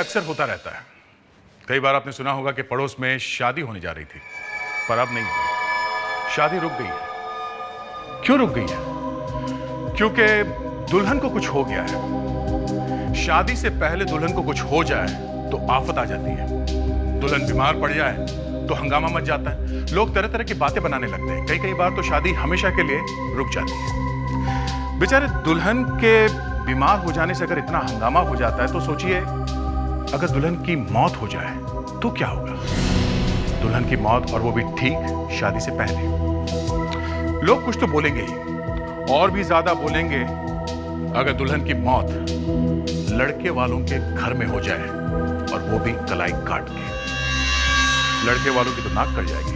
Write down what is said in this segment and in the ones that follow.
अक्सर होता रहता है। कई बार आपने सुना होगा कि पड़ोस में शादी होने जा रही थी, पर अब नहीं हुई। शादी रुक गई है। क्यों रुक गई है? क्योंकि दुल्हन को कुछ हो गया है। शादी से पहले दुल्हन को कुछ हो जाए तो आफत आ जाती है। दुल्हन बीमार पड़ जाए तो हंगामा मच जाता है। लोग तरह तरह की बातें बनाने लगते हैं। कई बार तो शादी हमेशा के लिए रुक जाती है। बेचारे दुल्हन के बीमार हो जाने से अगर इतना हंगामा हो जाता है तो सोचिए, अगर दुल्हन की मौत हो जाए तो क्या होगा? दुल्हन की मौत, और वो भी ठीक शादी से पहले। लोग कुछ तो बोलेंगे ही, और भी ज्यादा बोलेंगे अगर दुल्हन की मौत लड़के वालों के घर में हो जाए, और वो भी कलाई काट के। लड़के वालों की तो नाक कट जाएगी।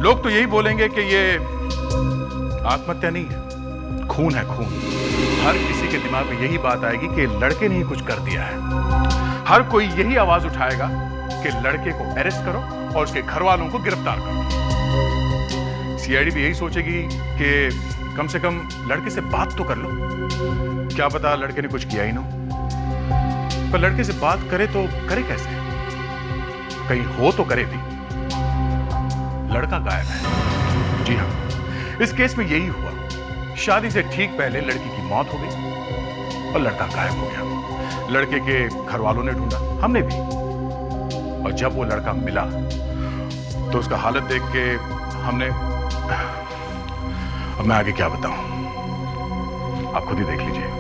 लोग तो यही बोलेंगे कि ये आत्महत्या नहीं है, खून है, खून। हर किसी के दिमाग में यही बात आएगी कि लड़के ने ही कुछ कर दिया है। हर कोई यही आवाज उठाएगा कि लड़के को अरेस्ट करो और उसके घर वालों को गिरफ्तार करो। सीआईडी भी यही सोचेगी कि कम से कम लड़के से बात तो कर लो। क्या पता लड़के ने कुछ किया ही ना, पर लड़के से बात करे तो करे कैसे? कहीं हो तो करे भी। लड़का गायब है। जी हाँ, इस केस में यही हुआ। शादी से ठीक पहले लड़की की मौत हो गई और लड़का गायब हो गया। लड़के के घर वालों ने ढूंढा, हमने भी, और जब वो लड़का मिला तो उसका हालत देख के हमने, अब मैं आगे क्या बताऊं, आप खुद ही देख लीजिए।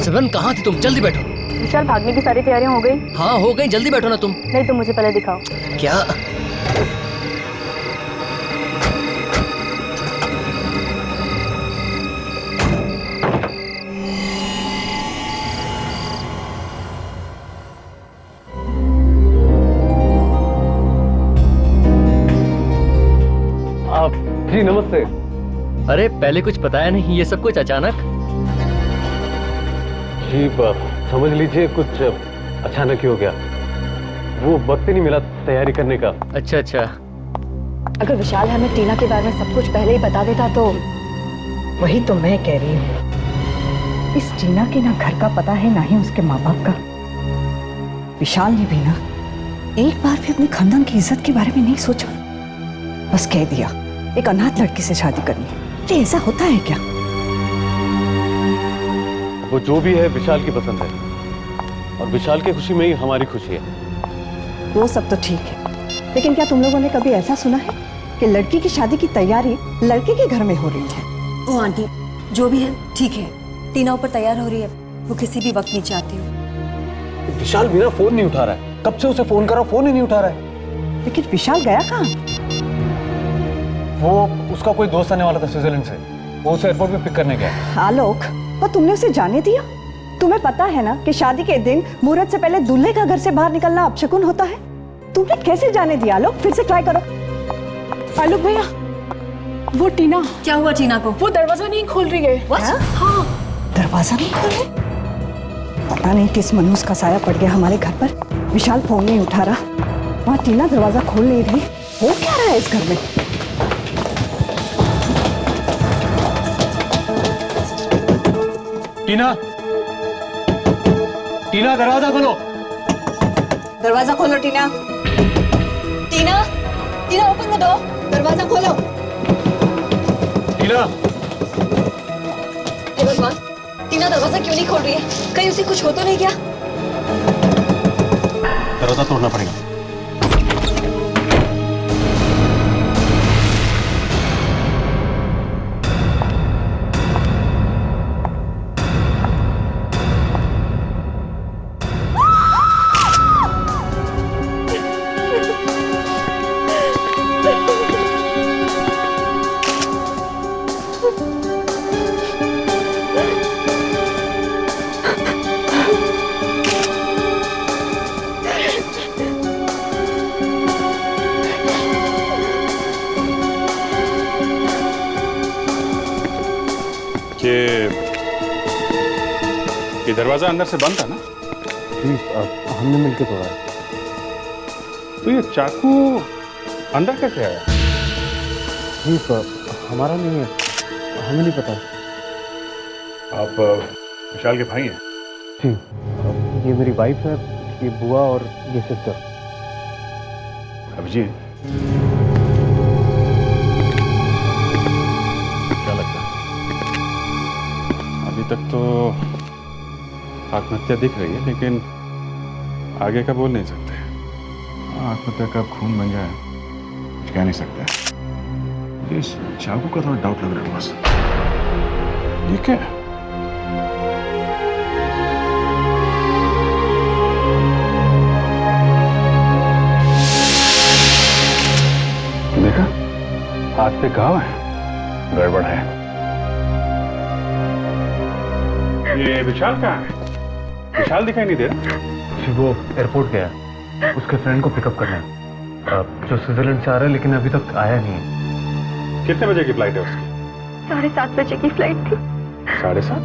सिमरन, कहाँ थी तुम? जल्दी बैठो। विशाल, भागने की सारी तैयारियां हो गई? हाँ हो गई, जल्दी बैठो ना तुम। नहीं तो मुझे पहले दिखाओ। क्या? आप जी नमस्ते। अरे पहले कुछ बताया नहीं, ये सब कुछ अचानक? जी समझ लीजिए कुछ अचानक ही हो गया। वो वक्त ही नहीं मिला तैयारी करने का। अच्छा अच्छा। अगर विशाल हमें टीना के बारे में सब कुछ पहले ही बता देता तो। वही तो मैं कह रही हूँ, इस टीना के ना घर का पता है ना ही उसके माँ बाप का। विशाल ने भी ना एक बार भी अपने खानदान की इज्जत के बारे में नहीं सोचा, बस कह दिया एक अनाथ लड़की से शादी करनी। अरे ऐसा होता है क्या? वो जो भी है विशाल की पसंद है, और विशाल की खुशी में ही हमारी खुशी है। वो सब तो ठीक है, लेकिन क्या तुम लोगों ने कभी ऐसा सुना है कि लड़की की शादी की तैयारी लड़के के घर में हो रही है? ओ आंटी, जो भी है ठीक है। टीना ऊपर तैयार हो रही है, वो किसी भी वक्त नीचे आती हो। विशाल बिना फोन नहीं उठा रहा है, कब से उसे फोन करा, फोन ही नहीं उठा रहा है। लेकिन विशाल गया कहाँ? वो उसका कोई दोस्त आने वाला था स्विट्जरलैंड से, वो उसे एयरपोर्ट पे पिक करने गया। आलोक, और तुमने उसे जाने दिया? तुम्हें पता है ना कि शादी के दिन मुहूर्त से पहले दूल्हे का घर से बाहर निकलना अपशकुन होता है। तुमने कैसे जाने दिया? आलोक, फिर से ट्राई करो। आलोक भैया, वो टीना। क्या हुआ टीना को? वो दरवाजा नहीं खोल रही है। हाँ, दरवाजा नहीं खोल रही? पता नहीं किस मनहूस का साया पड़ गया हमारे घर पर। विशाल फोन नहीं उठा रहा, वहाँ टीना दरवाजा खोल नहीं रही। हो क्या रहा है इस घर में? टीना, टीना दरवाजा खोलो। दरवाजा खोलो टीना। टीना, टीना ओपन द डोर, दरवाजा खोलो। टीना, हे भगवान, टीना दरवाजा क्यों नहीं खोल रही है? कहीं उसे कुछ हो तो नहीं गया? दरवाजा तोड़ना पड़ेगा। ये दरवाजा अंदर से बंद था ना? जी, हमने मिलकर तोड़ा है। तो ये चाकू अंदर कैसे आया? जी, हमारा नहीं है, हमें नहीं पता। आप विशाल के भाई हैं? जी, ये मेरी वाइफ है, ये बुआ और ये सिस्टर। अभिजीत, क्या लगता है? अभी तक तो आत्महत्या दिख रही है, लेकिन आगे का बोल नहीं सकते। आत्महत्या कब खून बन जाए कुछ कह नहीं सकते। मुझे इस चाकू का थोड़ा डाउट लग रहा है बस। ये क्या है? देखा, हाथ पे घाव है, गड़बड़ है। ये विशाल कहाँ है? विशाल दिखाई नहीं दे रहा। जी, वो एयरपोर्ट गया है, उसके फ्रेंड को पिकअप करना है, जो स्विट्जरलैंड से आ रहा है, लेकिन अभी तक आया नहीं है। कितने बजे की फ्लाइट है उसकी? 7:30 बजे की फ्लाइट थी। 7:30?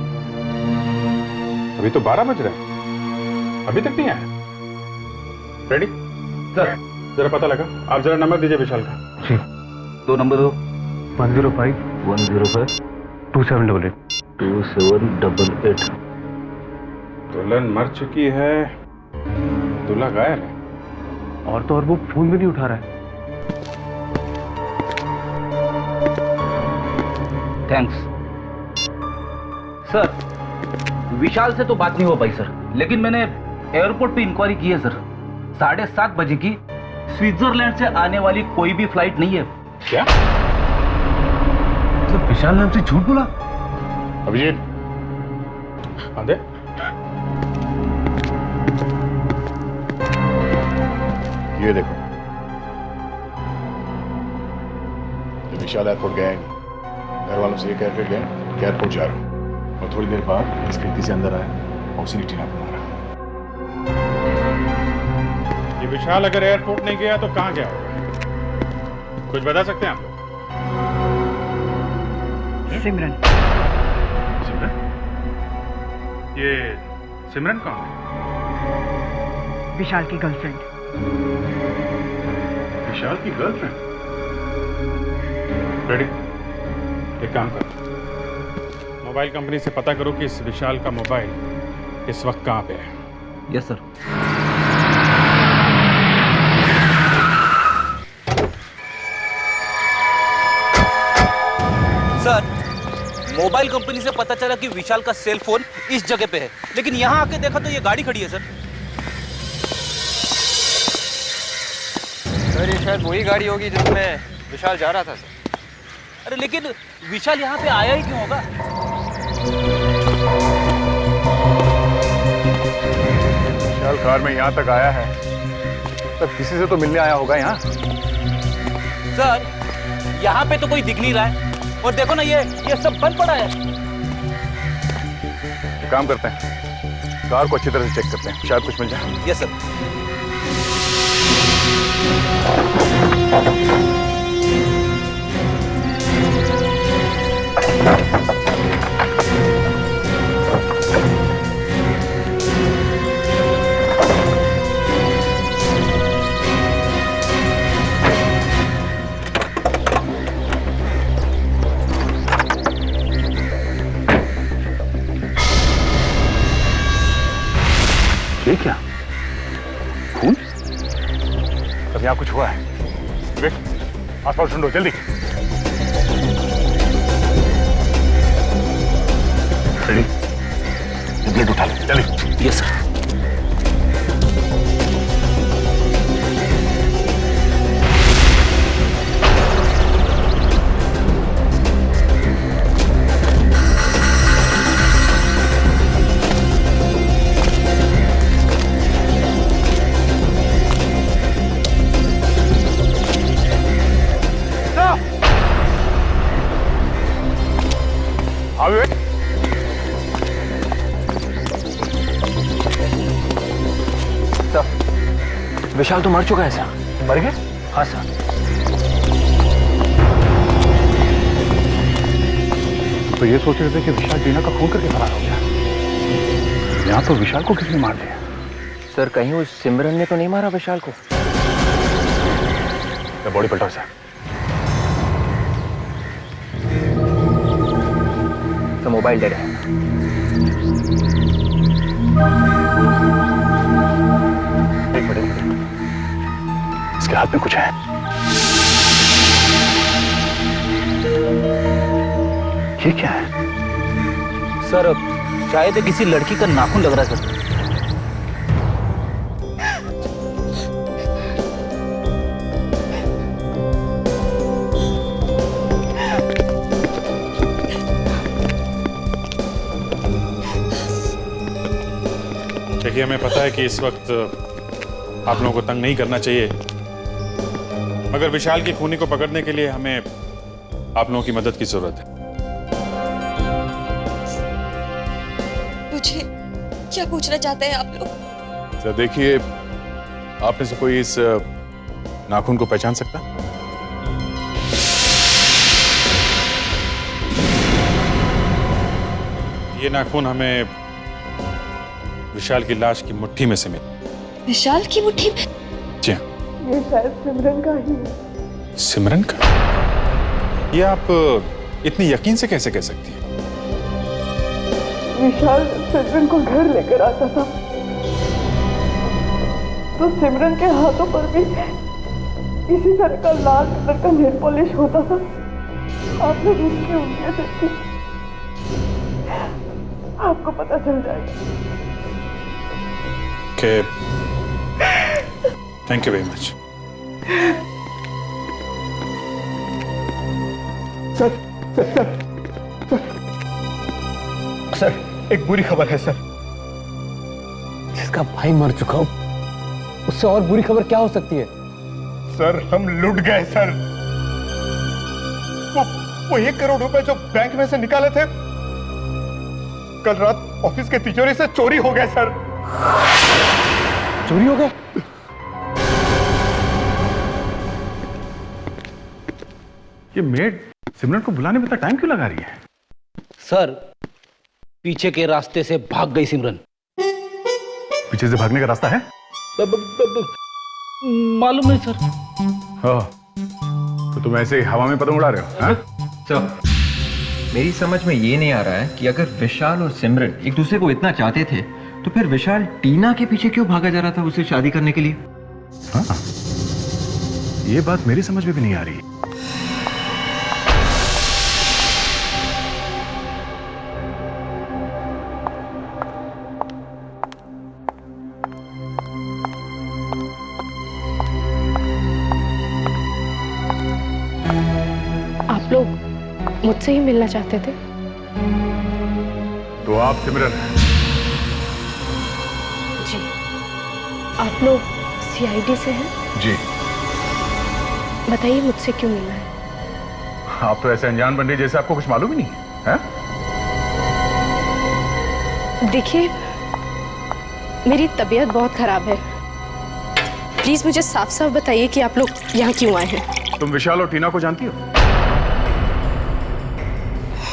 अभी तो 12 बज रहे हैं, अभी तक नहीं आया। रेडी सर, जरा पता लगा। आप जरा नंबर दीजिए विशाल का। जी, 2 नंबर दो। 105 105 2788। 2788। दुल्हन मर चुकी है, दूल्हा गायब है। और तो और वो फोन भी नहीं उठा रहा है। Thanks sir. विशाल से तो बात नहीं हो पाई सर, लेकिन मैंने एयरपोर्ट पे इंक्वायरी की है सर। 7:30 बजे की स्विट्जरलैंड से आने वाली कोई भी फ्लाइट नहीं है। क्या? तो विशाल ने हमसे झूठ बोला? अभिजीत, आंदे। ये देखो, ये विशाल एयरपोर्ट गया है। घर वालों से ये कह के गए कि एयरपोर्ट जा रहा हूँ, और थोड़ी देर बाद इस खिड़की से अंदर आया और उसी ने टीना को मारा। ये विशाल अगर एयरपोर्ट नहीं गया तो कहाँ गया होगा? कुछ बता सकते हैं आप लोग? सिमरन। सिमरन? ये सिमरन कौन है? विशाल की गर्लफ्रेंड। विशाल की गर्लफ्रेंड? रेडी, एक काम करो, मोबाइल कंपनी से पता करो कि इस विशाल का मोबाइल इस वक्त कहाँ पे है। Yes sir. Sir, mobile company से पता चला कि विशाल का सेल फोन इस जगह पे है, लेकिन यहाँ आके देखा तो ये गाड़ी खड़ी है सर। सर, ये शायद वही गाड़ी होगी जिसमें विशाल जा रहा था सर। अरे लेकिन विशाल यहाँ पे आया ही क्यों होगा? विशाल कार में यहाँ तक आया है, तब किसी से तो मिलने आया होगा यहाँ। सर, यहाँ पे तो कोई दिख नहीं रहा है, और देखो ना ये सब बंद पड़ा है। एक काम करते हैं, कार को अच्छी तरह से चेक करते हैं, शायद कुछ मिल जाए। Yes sir. ये क्या? खून? तब यहाँ कुछ हुआ है। विवेक, आसपास ढूंढो जल्दी। रेडी? प्लेट उठा ले, चलिए। Yes sir. विशाल तो मर चुका है सर। मर गए? हाँ सर। तो ये सोच रहे थे कि विशाल टीना का खून करके फरार हो गया। यहाँ तो विशाल को किसने मार दिया? सर कहीं उस सिमरन ने तो नहीं मारा विशाल को? बॉडी पलटाओ सर। तो मोबाइल डेड है। एक मिनट, इसके हाथ में कुछ है। ये क्या है? सर शायद किसी लड़की का नाखून लग रहा है सर। देखिए, हमें पता है कि इस वक्त आप लोगों को तंग नहीं करना चाहिए, मगर विशाल की खूनी को पकड़ने के लिए हमें आप लोगों की मदद की जरूरत है। मुझे क्या पूछना चाहते हैं आप लोग? सर देखिए, आप में से कोई इस नाखून को पहचान सकता? ये नाखून हमें विशाल की लाश की मुट्ठी में से मिला। विशाल की मुट्ठी में? जी हाँ। ये शायद सिमरन का ही है। सिमरन का? ये आप इतनी यकीन से कैसे कह सकती हैं? विशाल सिमरन को घर लेकर आता था तो सिमरन के हाथों पर भी इसी तरह का लाल कलर का नेल पॉलिश होता था। आपने उसकी उंगलियां देखी, आपको पता चल जाएगा। Okay. Thank you very much. Sir एक बुरी खबर है सर। जिसका भाई मर चुका हो, उससे और बुरी खबर क्या हो सकती है? सर हम लुट गए सर। वो 1 करोड़ रुपए जो बैंक में से निकाले थे, कल रात ऑफिस के तिजोरी से चोरी हो गए सर। चोरी हो गए? ये मेड सिमरन को बुलाने में इतना टाइम क्यों लगा रही है? सर पीछे के रास्ते से भाग गई सिमरन। पीछे से भागने का रास्ता है? मालूम नहीं सर। हाँ, तो तुम ऐसे ही हवा में पतंग उड़ा रहे हो? हाँ? सर मेरी समझ में ये नहीं आ रहा है कि अगर विशाल और सिमरन एक दूसरे को इतना चाहते थे तो फिर विशाल टीना के पीछे क्यों भागा जा रहा था उससे शादी करने के लिए? हाँ, ये बात मेरी समझ में भी नहीं आ रही। आप लोग मुझसे ही मिलना चाहते थे? तो आप सिमरन हैं? जी। आप लोग सीआईडी से हैं? जी। बताइए मुझसे क्यों मिलना है? आप तो ऐसे अनजान बन रही जैसे आपको कुछ मालूम ही नहीं है? देखिए, मेरी तबीयत बहुत खराब है। प्लीज मुझे साफ साफ बताइए कि आप लोग यहाँ क्यों आए हैं? तुम विशाल और टीना को जानती हो?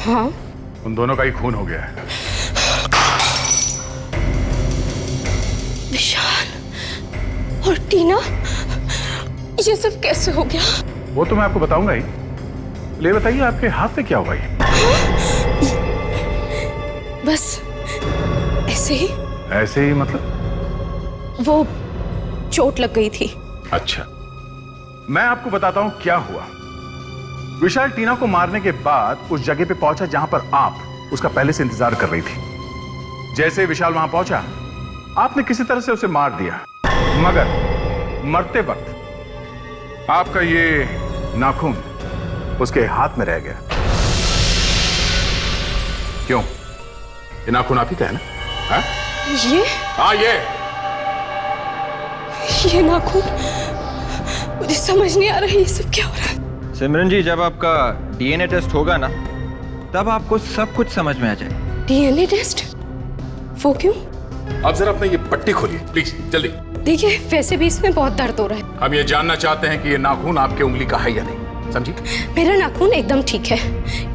हाँ। उन दोनों का ही खून हो गया है। विशाल और टीना, ये सब कैसे हो गया? वो तो मैं आपको बताऊंगा ही। ले बताइए, आपके हाथ में क्या हुआ? बस ऐसे ही। ऐसे ही मतलब? वो चोट लग गई थी। अच्छा, मैं आपको बताता हूं क्या हुआ। विशाल टीना को मारने के बाद उस जगह पे पहुंचा जहां पर आप उसका पहले से इंतजार कर रही थी। जैसे ही विशाल वहां पहुंचा, आपने किसी तरह से उसे मार दिया, मगर मरते वक्त आपका ये नाखून उसके हाथ में रह गया। क्यों? ये नाखून आप ही का है ना? हाँ? ये ये नाखून, मुझे समझ नहीं आ रहा है ये सब क्या हो रहा है। सिमरन जी, जब आपका डीएनए टेस्ट होगा ना, तब आपको सब कुछ समझ में आ जाए। DNA test? वो क्यों? आप जरा अपना ये पट्टी खोलिए प्लीज, जल्दी। देखिए, वैसे भी इसमें बहुत दर्द हो रहा है। हम ये जानना चाहते हैं कि ये नाखून आपके उंगली का है या नहीं, समझी? मेरा नाखून एकदम ठीक है,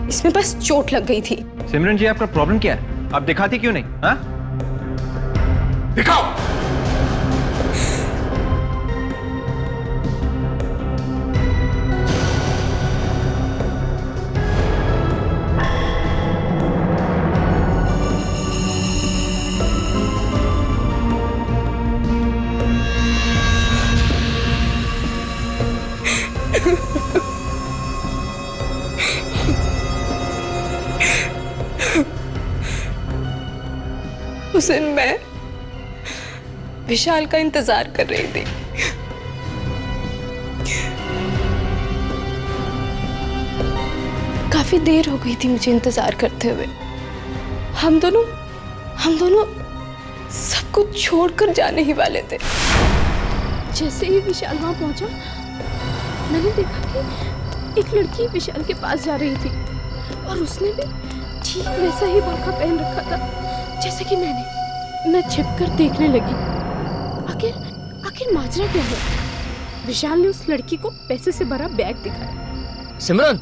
इसमें बस चोट लग गई थी। सिमरन जी, आपका प्रॉब्लम क्या है? आप दिखाती क्यों नहीं? हाँ, दिखाओ। उस दिन मैं विशाल का इंतजार कर रही थी। काफी देर हो गई थी मुझे इंतजार करते हुए। हम दोनों सब कुछ छोड़कर जाने ही वाले थे। जैसे ही विशाल वहां पहुंचा, मैंने देखा कि एक लड़की विशाल के पास जा रही थी और उसने भी ठीक वैसा ही बुर्का पहन रखा था जैसे कि मैंने। मैं छिपकर देखने लगी। आखिर माजरा क्या है? विशाल ने उस लड़की को पैसे से भरा बैग दिखाया। सिमरन,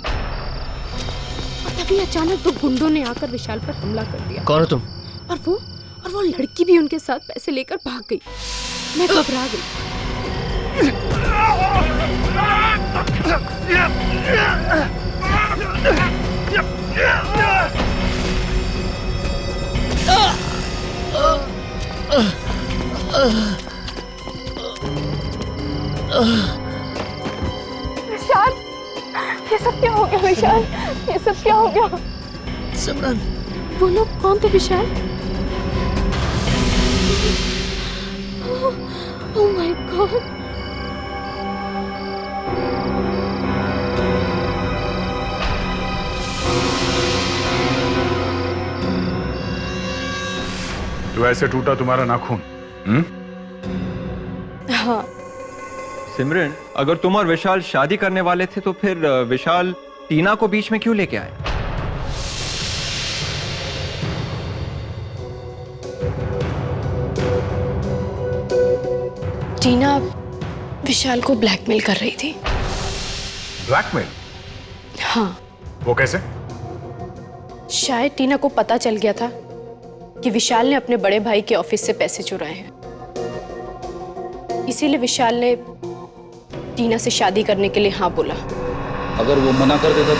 और तभी अचानक दो गुंडों ने आकर विशाल पर हमला कर दिया। कौन हो तुम? और वो लड़की भी उनके साथ पैसे लेकर भाग गई। मैं घबरा गई। विशाल, ये सब क्या हो गया? विशाल, ये सब क्या हो गया? सिमरन, वो लोग कौन थे विशाल? Oh my God. तो ऐसे टूटा तुम्हारा नाखून? हाँ। सिमरन, अगर तुम और विशाल शादी करने वाले थे तो फिर विशाल टीना को बीच में क्यों लेके आए? टीना विशाल को ब्लैकमेल कर रही थी। ब्लैकमेल? हाँ। वो कैसे? शायद टीना को पता चल गया था कि विशाल ने अपने बड़े भाई के ऑफिस से पैसे चुराए हैं। इसीलिए विशाल ने टीना से शादी करने के लिए हाँ बोला। अगर वो मना कर देता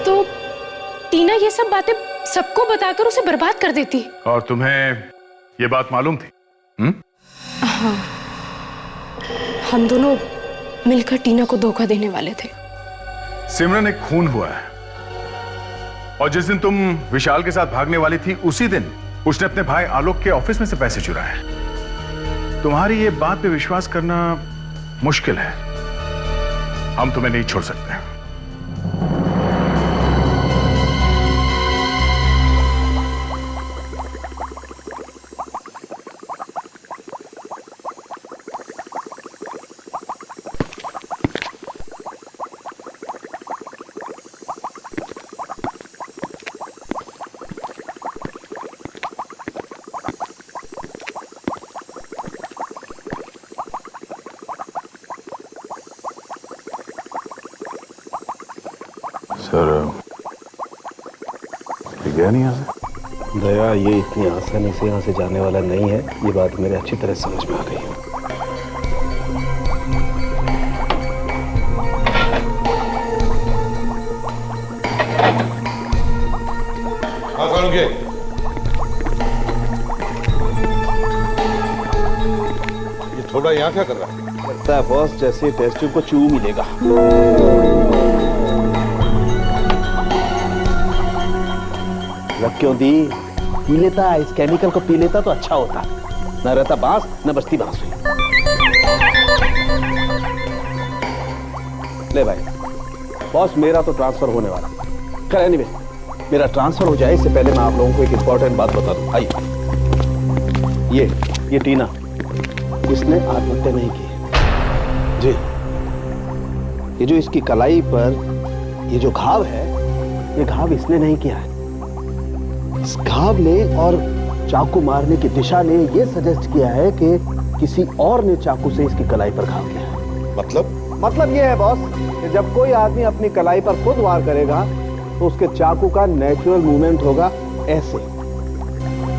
तो टीना ये सब बातें सबको बताकर उसे बर्बाद कर देती। और तुम्हें ये बात मालूम थी? हाँ, हम दोनों मिलकर टीना को धोखा देने वाले थे। सिमरन, एक खून हुआ है और जिस दिन तुम विशाल के साथ भागने वाली थी, उसी दिन उसने अपने भाई आलोक के ऑफिस में से पैसे चुराए। तुम्हारी ये बात पे विश्वास करना मुश्किल है। हम तुम्हें नहीं छोड़ सकते। सर, गया नहीं यहाँ से? दया, ये इतनी आसानी से यहाँ से जाने वाला नहीं है। ये बात मेरे अच्छी तरह समझ में आ गई। हाँ सालुंगे, ये थोड़ा यहाँ क्या कर रहा है? लगता है बॉस, जैसे टेस्ट ट्यूब को चू मिलेगा। रख क्यों दी? पी लेता, इस केमिकल को पी लेता तो अच्छा होता, न रहता बांस न बचती बांसुरी। ले भाई, बॉस मेरा तो ट्रांसफर होने वाला है। खैर एनीवे, मेरा ट्रांसफर हो जाए इससे पहले मैं आप लोगों को एक इंपॉर्टेंट बात बता दूं। आइए, ये टीना, इसने आत्महत्या नहीं की है जी। ये जो इसकी कलाई पर ये जो घाव है, ये घाव इसने नहीं किया है। इस घाव ने और चाकू मारने की दिशा ने ये सजेस्ट किया है कि किसी और ने चाकू से इसकी कलाई पर घाव किया है। मतलब ये है बॉस कि जब कोई आदमी अपनी कलाई पर खुद वार करेगा तो उसके चाकू का नेचुरल मूवमेंट होगा ऐसे।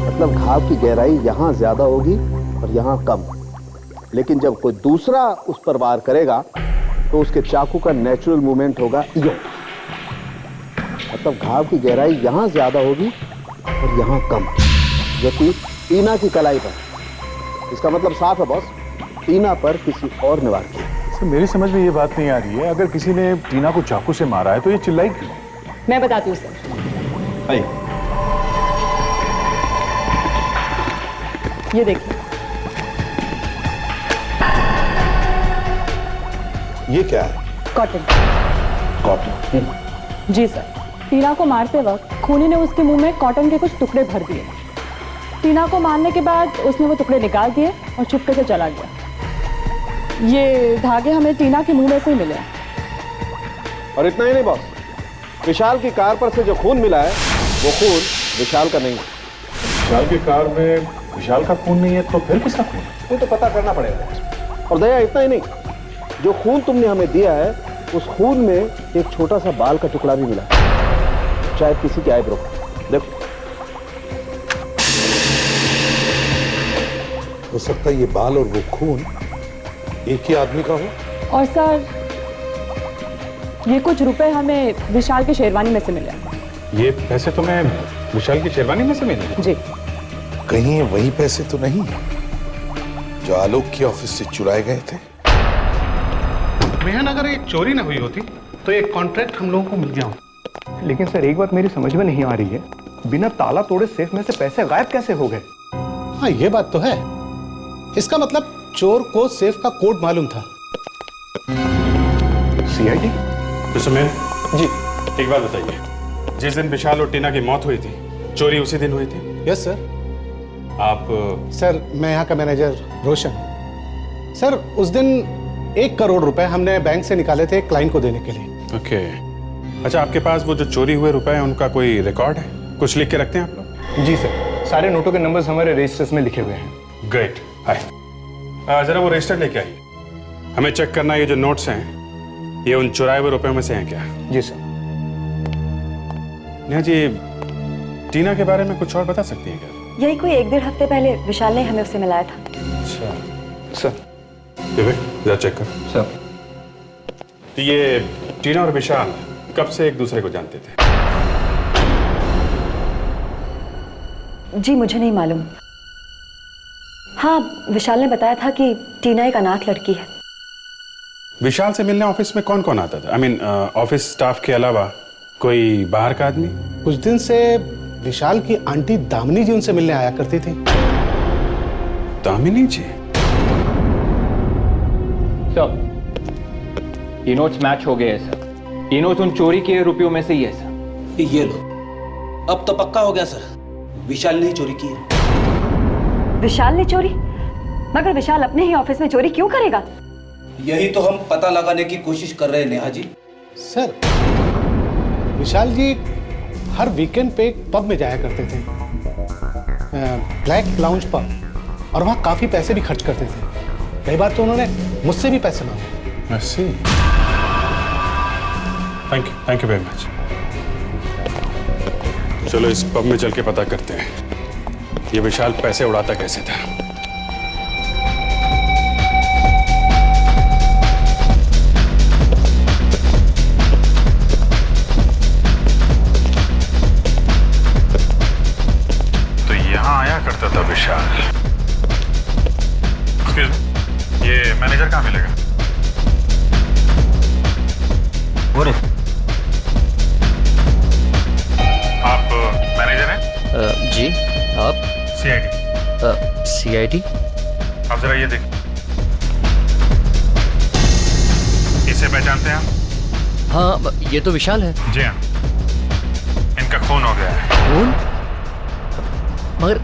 मतलब घाव की गहराई यहां ज्यादा होगी और यहां कम। लेकिन जब कोई दूसरा उस पर वार करेगा तो उसके चाकू का नेचुरल मूवमेंट होगा यूं। मतलब घाव की गहराई यहां ज्यादा होगी और यहां कम, जो कि टीना की कलाई पर। इसका मतलब साफ है बॉस, टीना पर किसी और ने वार किया। सर मेरी समझ में ये बात नहीं आ रही है, अगर किसी ने टीना को चाकू से मारा है तो ये चिल्लाई क्यों? मैं बताती हूँ सर। आइए। ये देखिए, ये क्या है? कॉटन। कॉटन? जी सर। टीना को मारते वक्त खूनी ने उसके मुंह में कॉटन के कुछ टुकड़े भर दिए। टीना को मारने के बाद उसने वो टुकड़े निकाल दिए और चुपके से चला गया। ये धागे हमें टीना के मुंह में से ही मिले। और इतना ही नहीं बॉस, विशाल की कार पर से जो खून मिला है वो खून विशाल का नहीं है। विशाल की कार में विशाल का खून नहीं है तो फिर किसका खून है? ये तो पता करना पड़ेगा। और दया इतना ही नहीं, जो खून तुमने हमें दिया है उस खून में एक छोटा सा बाल का टुकड़ा भी मिला, शायद किसी के आईब्रो। देखो, हो सकता है ये बाल और वो खून एक ही आदमी का हो। और सर, ये कुछ रुपए हमें विशाल की शेरवानी में से मिले। ये पैसे तुम्हें विशाल की शेरवानी में से मिले? जी। कहीं ये वही पैसे तो नहीं जो आलोक की ऑफिस से चुराए गए थे? मेहन, अगर एक चोरी ना हुई होती तो एक कॉन्ट्रैक्ट हम लोगों को मिल गया होता। लेकिन सर एक बात मेरी समझ में नहीं आ रही है, बिना ताला तोड़े सेफ में से पैसे गायब कैसे हो गए? हाँ, ये बात तो है। इसका मतलब चोर को सेफ का कोड मालूम था। सीआईडी? मिस्टर मेहन जी। एक बात बताइए, जिस दिन विशाल और टीना की मौत हुई थी, चोरी उसी दिन हुई थी? Yes sir. आप? सर मैं यहाँ का मैनेजर रोशन। सर उस दिन 1 करोड़ रुपए हमने बैंक से निकाले थे क्लाइंट को देने के लिए। ओके। अच्छा, आपके पास वो जो चोरी हुए रुपए हैं उनका कोई रिकॉर्ड है? कुछ लिख के रखते हैं आप लोग? जी सर, सारे नोटों के नंबर्स हमारे रजिस्टर्स में लिखे हुए हैं। ग्रेट। हाय, जरा वो रजिस्टर लेके आइए, हमें चेक करना है ये जो नोट्स हैं ये उन चुराए हुए रुपयों में से हैं क्या? जी सर। नेहा जी, टीना के बारे में कुछ और बता सकती हैं क्या? यही कोई 1-1.5 हफ्ते पहले विशाल ने हमें उससे मिलाया था। अच्छा सर। विवेक, जरा चेक कर। सर। तो ये टीना और विशाल कब से एक दूसरे को जानते थे? जी मुझे नहीं मालूम। हाँ, विशाल ने बताया था कि टीना एक अनाथ लड़की है। विशाल से मिलने ऑफिस में कौन कौन आता था? आई मीन ऑफिस स्टाफ के अलावा कोई बाहर का आदमी? कुछ दिन से विशाल की आंटी दामिनी जी उनसे मिलने आया करती थी। दामिनी जी? सर, ये नोट्स मैच हो गए हैं सर। ये नोट्स उन चोरी किए रुपयों में से ही है सर। ये लो, अब तो पक्का हो गया सर, विशाल ने ही चोरी की है। विशाल ने चोरी? मगर विशाल अपने ही ऑफिस में चोरी क्यों करेगा? यही तो हम पता लगाने की कोशिश कर रहे हैं नेहा जी। सर, विशाल जी हर वीकेंड पे एक पब में जाया करते थे, ब्लैक लाउंज पब, और वहाँ काफी पैसे भी खर्च करते थे। कई बार तो उन्होंने मुझसे भी पैसे मांगे। Thank you very much. चलो इस पब में चल के पता करते हैं ये विशाल पैसे उड़ाता कैसे था। तो यहां आया करता था विशाल। ये मैनेजर कहाँ मिलेगा? आप मैनेजर हैं? जी आप? सीआईडी। सीआईडी? आप जरा ये देखिए, इसे पहचानते हैं आप? हाँ, ये तो विशाल है। जी हाँ, इनका खून हो गया है। खून? मगर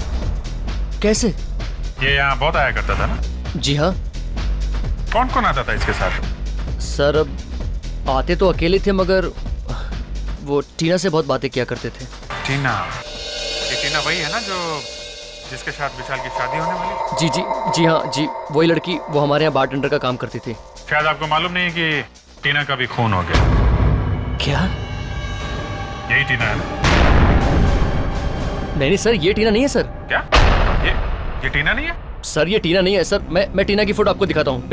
कैसे? ये यहाँ बहुत आया करता था ना? जी हाँ। कौन कौन आता था इसके साथ? सर अब आते तो अकेले थे, मगर वो टीना से बहुत बातें किया करते थे। टीना? ये टीना वही है ना जो जिसके साथ विशाल की शादी होने वाली? जी जी जी हाँ जी, वही लड़की, वो हमारे यहाँ बारटेंडर का काम करती थी। शायद आपको मालूम नहीं है कि टीना का भी खून हो गया। क्या? यही टीना है ना? नहीं सर, ये टीना नहीं है सर। क्या? ये टीना नहीं है? सर ये टीना नहीं है सर। मैं टीना की फोटो आपको दिखाता हूँ।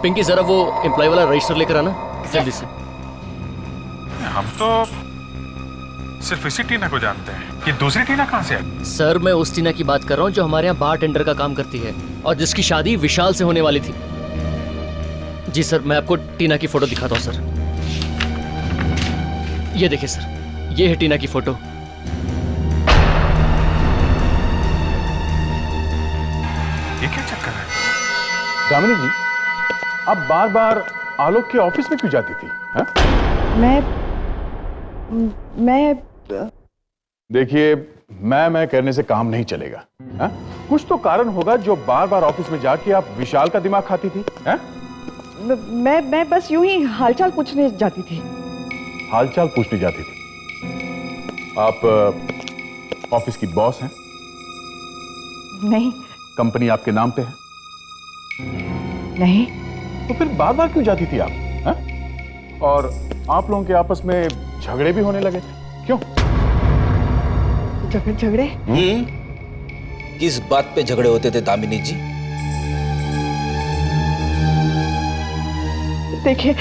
पिंकी जरा वो एम्प्लॉय वाला रजिस्टर लेकर आना जल्दी से। हम तो सिर्फ इसी टीना को जानते हैं, ये दूसरी टीना कहाँ से है? सर मैं उस टीना की बात कर रहा हूँ जो हमारे यहाँ बारटेंडर का काम करती है और जिसकी शादी विशाल से होने वाली थी। जी सर, मैं आपको टीना की फोटो दिखाता हूँ सर। ये देखिए सर, ये है टीना की फोटो। ये क्या चक्कर है? दामिनी जी, आप बार बार आलोक के ऑफिस में क्यों जाती थी? हा? मैं देखिए, मैं कहने से काम नहीं चलेगा। हा? कुछ तो कारण होगा जो बार बार ऑफिस में जाके आप विशाल का दिमाग खाती थी। हा? मैं बस यूं ही हालचाल पूछने जाती थी। हालचाल पूछने जाती थी? आप ऑफिस की बॉस हैं? नहीं। कंपनी आपके नाम पे है? नहीं। तो फिर बार बार क्यों जाती थी आप? हा? और आप लोगों के आपस में झगड़े भी होने लगे थे, क्यों? झगड़े? किस बात पे झगड़े होते थे दामिनी जी? देखिए,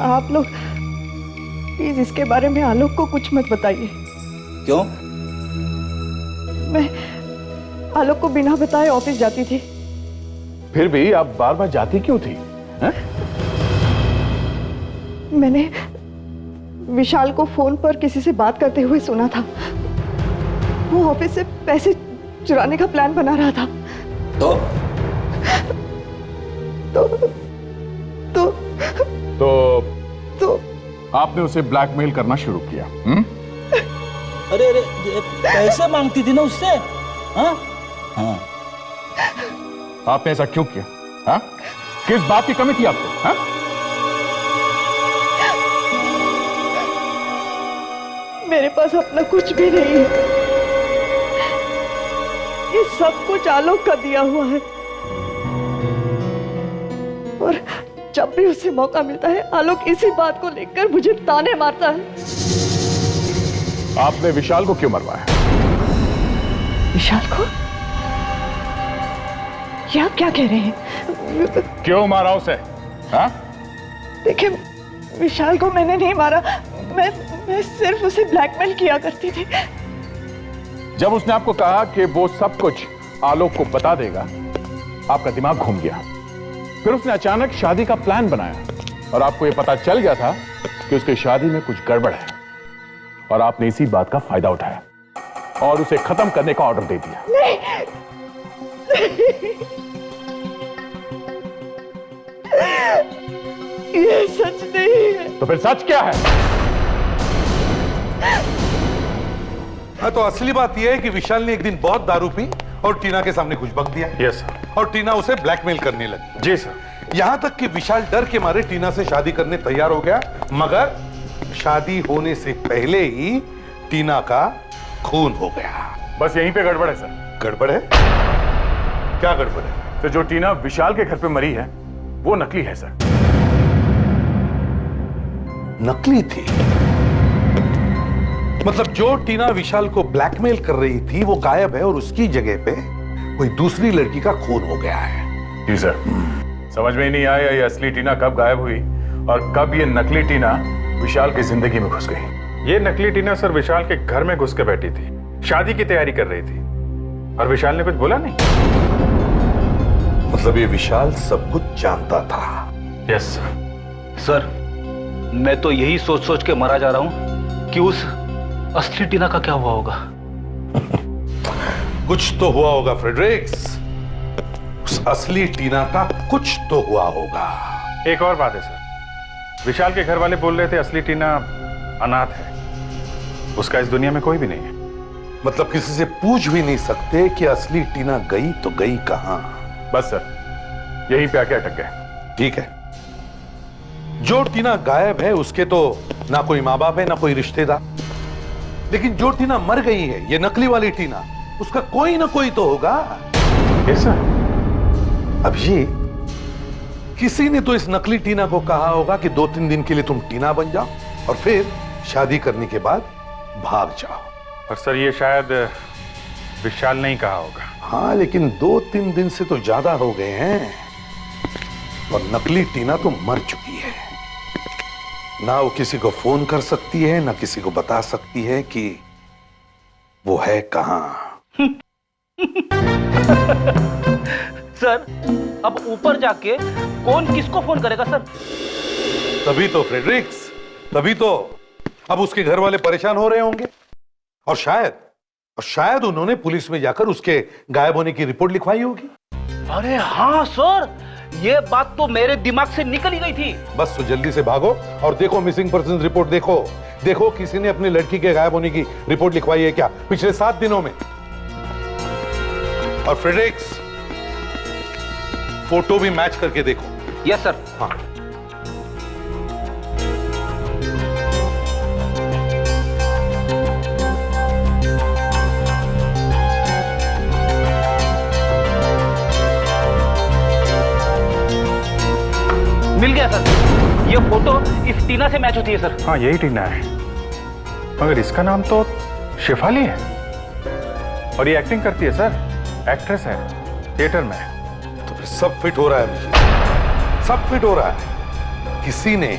आप लोग प्लीज इसके बारे में आलोक को कुछ मत बताइए। क्यों? मैं आलोक को बिना बताए ऑफिस जाती थी। फिर भी आप बार बार जाती क्यों थी? हा? मैंने विशाल को फोन पर किसी से बात करते हुए सुना था। वो ऑफिस से पैसे चुराने का प्लान बना रहा था। तो आपने उसे ब्लैकमेल करना शुरू किया? अरे पैसे मांगती थी ना उससे। हाँ? हाँ। आपने ऐसा क्यों किया? हा? किस बात की कमी थी आपको? हा? मेरे पास अपना कुछ भी नहीं है। ये सब कुछ आलोक का दिया हुआ है। और जब भी उसे मौका मिलता है, आलोक इसी बात को लेकर मुझे ताने मारता है। आपने विशाल को क्यों मरवाया? विशाल को? ये आप क्या कह रहे हैं? क्यों मारा उसे? हा? देखिए, विशाल को मैंने नहीं मारा। मैं सिर्फ उसे ब्लैकमेल किया करती थी। जब उसने आपको कहा कि वो सब कुछ आलोक को बता देगा, आपका दिमाग घूम गया। फिर उसने अचानक शादी का प्लान बनाया और आपको यह पता चल गया था कि उसकी शादी में कुछ गड़बड़ है, और आपने इसी बात का फायदा उठाया और उसे खत्म करने का ऑर्डर दे दिया। नहीं। ये सच नहीं है। तो फिर सच क्या है? हाँ, तो असली बात यह है कि विशाल ने एक दिन बहुत दारू पी और टीना के सामने कुछ बक दिया। Yes sir. और टीना उसे ब्लैकमेल करने लगी। जी सर। यहां तक कि विशाल डर के मारे टीना से शादी करने तैयार हो गया, मगर शादी होने से पहले ही टीना का खून हो गया। बस यहीं पे गड़बड़ है सर। गड़बड़ है? क्या गड़बड़ है? तो जो टीना विशाल के घर पे मरी है वो नकली है सर। नकली थी? मतलब जो टीना विशाल को ब्लैकमेल कर रही थी वो गायब है और उसकी जगह पे कोई दूसरी लड़की का खून हो गया है। जी सर। समझ में ही नहीं आया ये असली टीना कब गायब हुई और कब ये नकली टीना विशाल की जिंदगी में घुस गई। ये नकली टीना सर विशाल के घर में घुस के बैठी थी, शादी की तैयारी कर रही थी, और विशाल ने कुछ बोला नहीं। मतलब ये विशाल सब कुछ जानता था? Yes sir. सर, मैं तो यही सोच सोच के मरा जा रहा हूं कि उस असली टीना का क्या हुआ होगा? कुछ तो हुआ होगा फ्रेडरिक्स, उस असली टीना का कुछ तो हुआ होगा। एक और बात है सर, विशाल के घर वाले बोल रहे थे असली टीना अनाथ है, उसका इस दुनिया में कोई भी नहीं है। मतलब किसी से पूछ भी नहीं सकते कि असली टीना गई तो गई कहां? बस सर, यहीं पे आके अटक गए। ठीक है, जो टीना गायब है उसके तो ना कोई माँ बाप है ना कोई रिश्तेदार, लेकिन जो टीना मर गई है, ये नकली वाली टीना, उसका कोई ना कोई तो होगा। Yes sir. अभिजीत, किसी ने तो इस नकली टीना को कहा होगा कि 2-3 दिन के लिए तुम टीना बन जाओ और फिर शादी करने के बाद भाग जाओ। और सर ये शायद विशाल नहीं कहा होगा। हाँ, लेकिन 2-3 दिन से तो ज्यादा हो गए हैं और नकली टीना तो मर चुकी है। ना वो किसी को फोन कर सकती है, ना किसी को बता सकती है कि वो है कहां। सर, अब ऊपर जाके कौन किसको फोन करेगा सर? तभी तो फ्रेडरिक्स, तभी तो अब उसके घर वाले परेशान हो रहे होंगे और शायद उन्होंने पुलिस में जाकर उसके गायब होने की रिपोर्ट लिखवाई होगी। अरे हाँ सर, ये बात तो मेरे दिमाग से निकल ही गई थी। बस तो जल्दी से भागो और देखो मिसिंग पर्सन रिपोर्ट देखो किसी ने अपनी लड़की के गायब होने की रिपोर्ट लिखवाई है क्या पिछले 7 दिनों में। और फ्रेडरिक्स, फोटो भी मैच करके देखो। Yes sir. हाँ, मिल गया सर, ये फोटो इस टीना से मैच होती है सर। हाँ यही टीना है, मगर इसका नाम तो शेफाली है और ये एक्टिंग करती है सर, एक्ट्रेस है थिएटर में। तो फिर सब फिट हो रहा है मुझे, सब फिट हो रहा है। किसी ने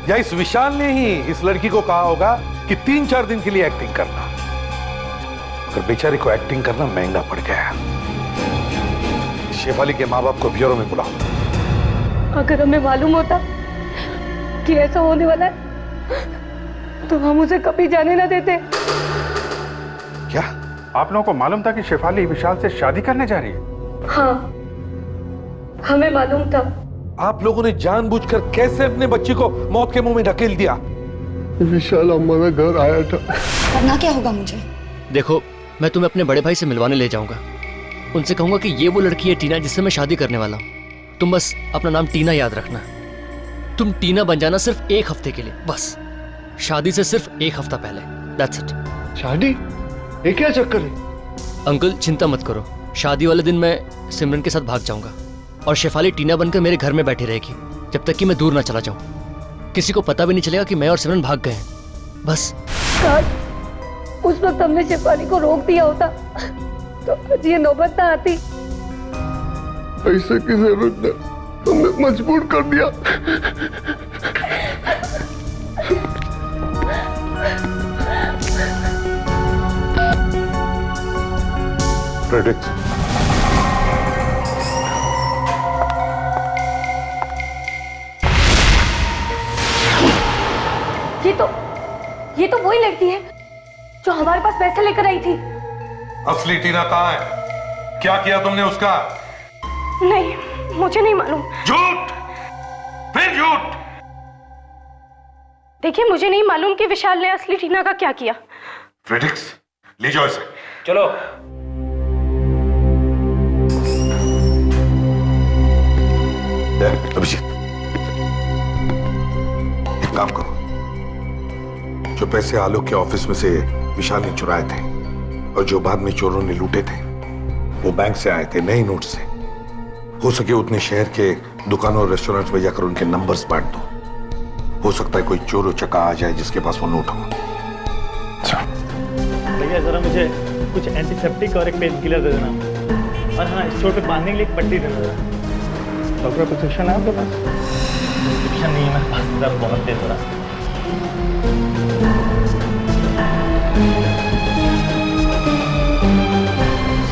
या इस विशाल ने ही इस लड़की को कहा होगा कि 3-4 दिन के लिए एक्टिंग करना, मगर बेचारे को एक्टिंग करना महंगा पड़ गया। शेफाली के माँ बाप को ब्यूरो में बुलाओ। अगर हमें मालूम होता कि ऐसा होने वाला है तो हम उसे कभी जाने ना देते। क्या आप लोगों को मालूम था कि शेफाली विशाल से शादी करने जा रही है? हाँ, हमें मालूम था। आप लोगों ने जानबूझकर कैसे अपने बच्ची को मौत के मुंह में ढकेल दिया? विशाल हमारा घर आया था। करना क्या होगा मुझे? देखो, मैं तुम्हें अपने बड़े भाई से मिलवाने ले जाऊंगा। उनसे कहूंगा कि ये वो लड़की है टीना जिससे मैं शादी करने वाला हूँ। तुम बस अपना नाम टीना याद रखना। तुम टीना बन जाना सिर्फ 1 हफ्ते के लिए, बस शादी से सिर्फ 1 हफ्ता पहले। That's it. शादी? ये क्या चक्कर है? अंकल चिंता मत करो, शादी वाले दिन मैं सिमरन के साथ भाग जाऊंगा और शेफाली टीना बनकर मेरे घर में बैठी रहेगी जब तक कि मैं दूर ना चला जाऊं। किसी को पता भी नहीं चलेगा कि मैं और सिमरन भाग गए हैं। बस काश उस वक्त हमने शेफाली को रोक दिया होता तो आज ये नौबत ना आती। ऐसे की जरूरत ने हमें मजबूर कर दिया। फ्रेडरिक्स, ये तो वही लड़की है जो हमारे पास पैसे लेकर आई थी। असली टीना कहाँ है? क्या किया तुमने उसका? नहीं, मुझे नहीं मालूम। झूठ, फिर झूठ। देखिए, मुझे नहीं मालूम कि विशाल ने असली टीना का क्या किया। फ्रेडरिक्स, ले जाओ इसे। चलो। अभिजीत, एक काम करो, जो पैसे आलोक के ऑफिस में से विशाल ने चुराए थे और जो बाद में चोरों ने लूटे थे, वो बैंक से आए थे नए नोट से। हो सके उतने शहर के दुकानों और रेस्टोरेंट में जाकर उनके नंबर्स बांट दो। हो सकता है कोई चोर उचक्का आ जाए जिसके पास वो नोट हो। भैया जरा मुझे कुछ एंटीसेप्टिक और एक पेन किलर दे देना, और हाँ, इस चोट पे बांधने के लिए एक पट्टी दे देना। डॉक्टर प्रिस्क्रिप्शन है आपके पास? प्रिस्क्रिप्शन नहीं है मेरे पास, दर्द बहुत तेज हो रहा है।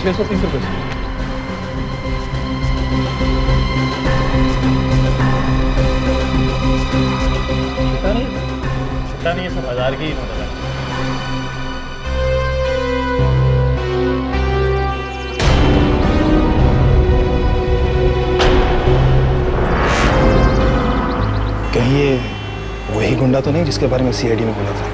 630 रुपये। छुट्टा नहीं है सर, 1000 की नोट है। कहीं ये वही गुंडा तो नहीं जिसके बारे में सीआईडी में बोला था?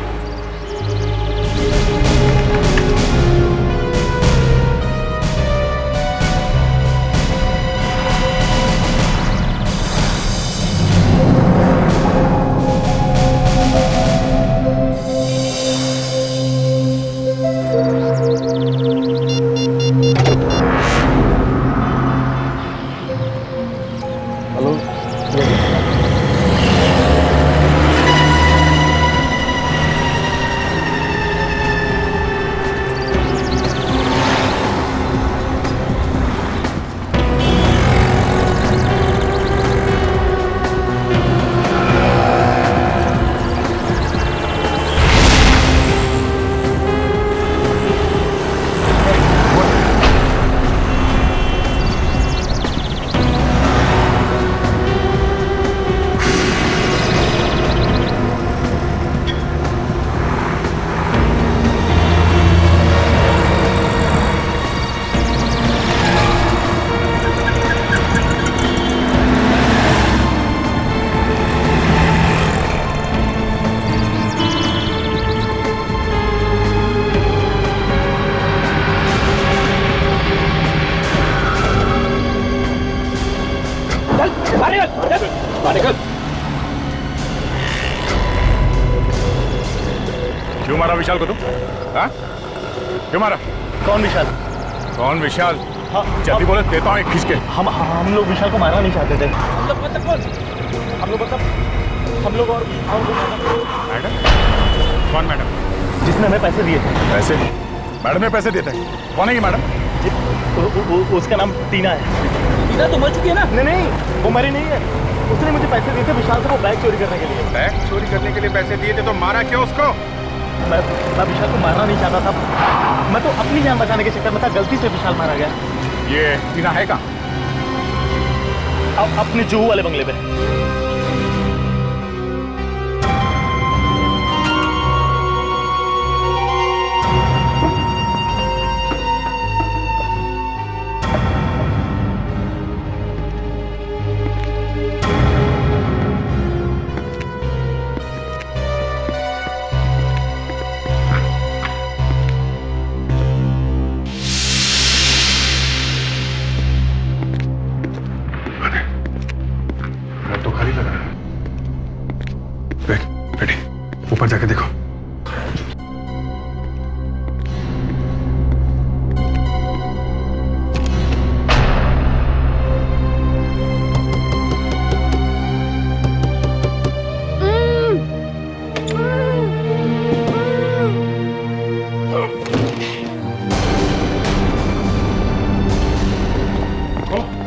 क्यों मारा विशाल को तुम? हाँ? क्यों मारा? कौन विशाल? कौन विशाल? हाँ, जल्दी बोले, देता हूँ एक खींच के। हम लोग विशाल को मारना नहीं चाहते थे। हम लोग मतलब कौन? हम लोग और मैडम? कौन मैडम? जिसने हमें पैसे दिए थे। पैसे? मैडम ने पैसे दिए थे? कौन है ये मैडम? उसका नाम टीना है। टीना तो मर चुकी है ना? नहीं, वो मरी नहीं है। उसने मुझे पैसे दिए थे विशाल से वो बैग चोरी करने के लिए। बैग चोरी करने के लिए पैसे दिए थे तो मारा क्यों उसको? मैं विशाल को मारना नहीं चाहता था। मैं तो अपनी जान बचाने के चक्कर में था, गलती से विशाल मारा गया। ये टीना है कहाँ? अब अपने जुहू वाले बंगले पे। ऊपर जाके देखो।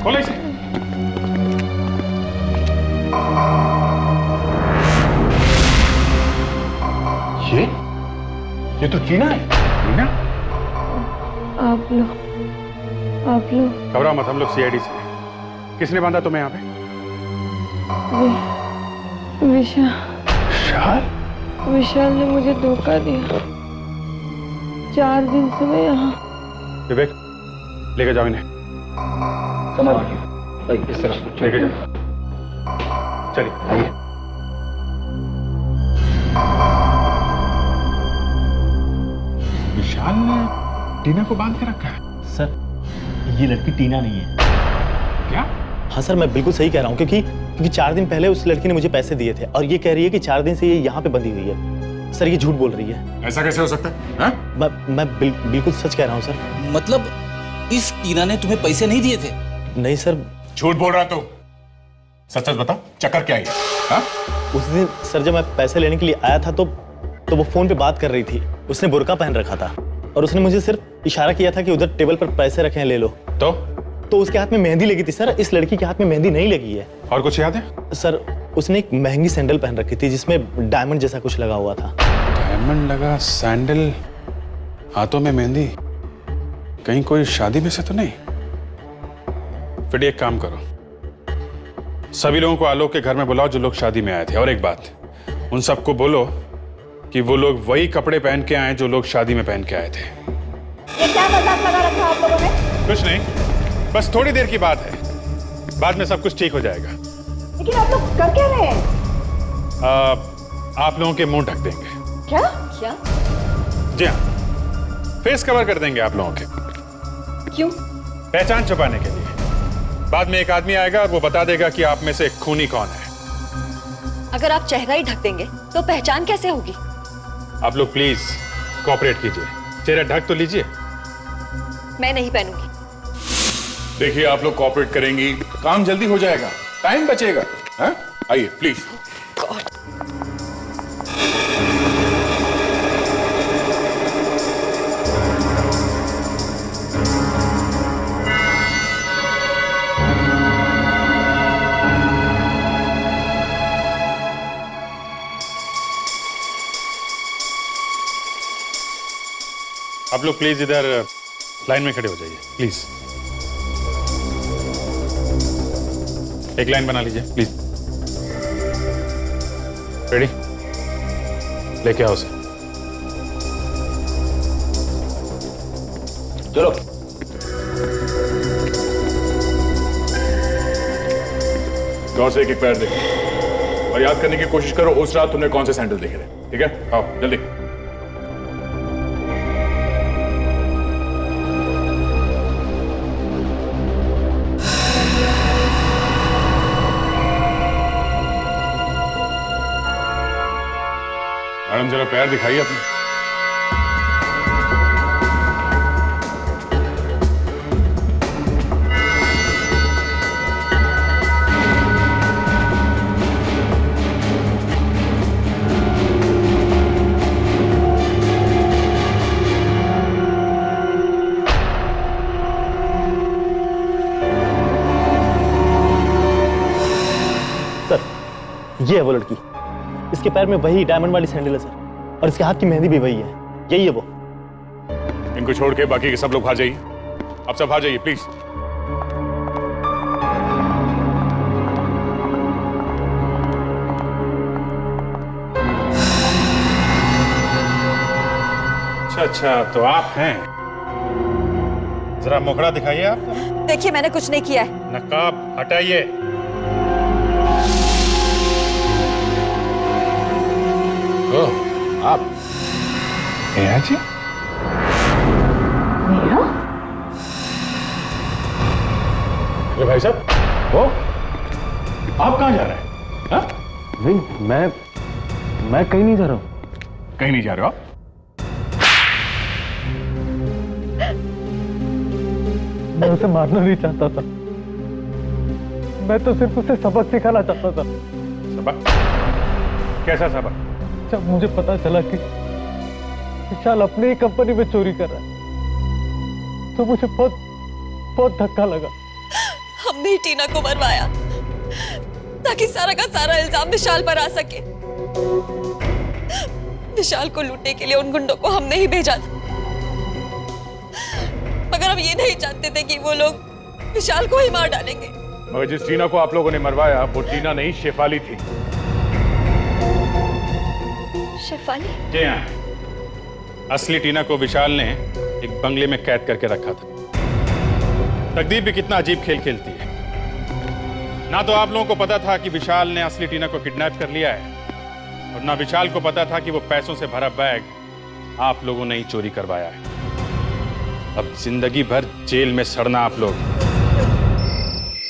खोलो इसे। ये तो टीना है। टीना? आप लोग घबराओ मत, हम लोग सीआईडी से हैं। किसने बांधा तुम्हें यहाँ पे? विशाल ने मुझे धोखा दिया। 4 दिन से मैं यहाँ। विवेक, लेके जाओ इन्हें। इस तरह लेके जाओ। चलिए आइए। विशाल ने टीना को बांध के रखा है। सर, ये लड़की टीना नहीं है। क्या? हाँ सर, मैं बिल्कुल सही कह रहा हूँ क्योंकि 4 दिन पहले उस लड़की ने मुझे पैसे दिए थे और ये कह रही है कि 4 दिन से ये यहाँ पे बंधी हुई है। सर, ये झूठ बोल रही है। ऐसा कैसे हो सकता है? मैं बिल्कुल सच कह रहा हूँ सर। मतलब इस टीना ने तुम्हें पैसे नहीं दिए थे? नहीं सर। झूठ बोल रहा तू। सच सच बता, चक्कर क्या है? हाँ? उस दिन सर जब मैं पैसे लेने के लिए आया था तो वो फोन पे बात कर रही थी। उसने बुर्का पहन रखा था और उसने मुझे सिर्फ इशारा किया था कि उधर टेबल पर पैसे रखे हैं, ले लो। तो उसके हाथ में मेहंदी लगी थी सर। इस लड़की के हाथ में मेहंदी नहीं लगी है। और कुछ याद है? सर, उसने एक महंगी सैंडल पहन रखी थी जिसमें डायमंड जैसा कुछ लगा हुआ था। डायमंड लगा सैंडल, हाथों में मेहंदी। कहीं कोई शादी में से तो नहीं? फिर एक काम करो, सभी लोगों को आलोक के घर में बुलाओ जो लोग शादी में आए थे। और एक बात, उन सबको बोलो कि वो लोग वही कपड़े पहन के आए जो लोग शादी में पहन के आए थे। ये क्या मजाक लगा रखा आप लोगों ने? कुछ नहीं, बस थोड़ी देर की बात है, बाद में सब कुछ ठीक हो जाएगा। लेकिन आप लोग कर क्या रहे हैं? आप लोगों के मुंह ढक देंगे। क्या क्या? जी हाँ, फेस कवर कर देंगे आप लोगों के। क्यों? पहचान छुपाने के लिए। बाद में एक आदमी आएगा और वो बता देगा कि आप में से खूनी कौन है। अगर आप चेहरा ही ढक देंगे तो पहचान कैसे होगी? आप लोग प्लीज कोऑपरेट कीजिए, चेहरा ढक तो लीजिए। मैं नहीं पहनूंगी। देखिए, आप लोग कोऑपरेट करेंगी, काम जल्दी हो जाएगा, टाइम बचेगा। हाँ? आइए प्लीज। आप लोग प्लीज इधर लाइन में खड़े हो जाइए, प्लीज। एक लाइन बना लीजिए प्लीज। रेडी? लेके आओ उसे। चलो। गौर से एक पैर देखो और याद करने की कोशिश करो उस रात तुमने कौन से सैंडल देखे थे। ठीक है, आओ जल्दी। मैडम जरा पैर दिखाइए अपने। सर, ये है वो लड़की। इसके पैर में वही डायमंड वाली सैंडल है सर, और इसके हाथ की मेहंदी भी वही है। यही है वो। इनको छोड़ के बाकी के सब लोग आ जाइए। आप सब आ जाइए प्लीज। अच्छा, तो आप हैं। जरा मुखड़ा दिखाइए आप। देखिए, मैंने कुछ नहीं किया है। नकाब हटाइए। आप नेहा जी? नेहा? अरे भाई साहब, वो आप कहाँ जा रहे हैं? हाँ? नहीं, मैं कहीं नहीं जा रहा हूँ। कहीं नहीं जा रहे हो आप? मैं उसे मारना नहीं चाहता था। मैं तो सिर्फ उसे सबक सिखाना चाहता था। सबक? कैसा सबक? जब मुझे पता चला कि विशाल अपनी ही कंपनी में चोरी कर रहा है तो मुझे बहुत धक्का लगा। हमने ही टीना को मरवाया ताकि सारा का सारा इल्जाम विशाल पर आ सके। विशाल को लूटने के लिए उन गुंडों को हमने ही भेजा था, मगर हम ये नहीं जानते थे कि वो लोग विशाल को ही मार डालेंगे। मगर जिस टीना को आप लोगों ने मरवाया वो टीना नहीं, शेफाली थी। शेफाली? जी हाँ, असली टीना को विशाल ने एक बंगले में कैद करके रखा था। तकदीर भी कितना अजीब खेल खेलती है। ना तो आप लोगों को पता था कि विशाल ने असली टीना को किडनैप कर लिया है, और ना विशाल को पता था कि वो पैसों से भरा बैग आप लोगों ने ही चोरी करवाया है। अब जिंदगी भर जेल में सड़ना आप लोग।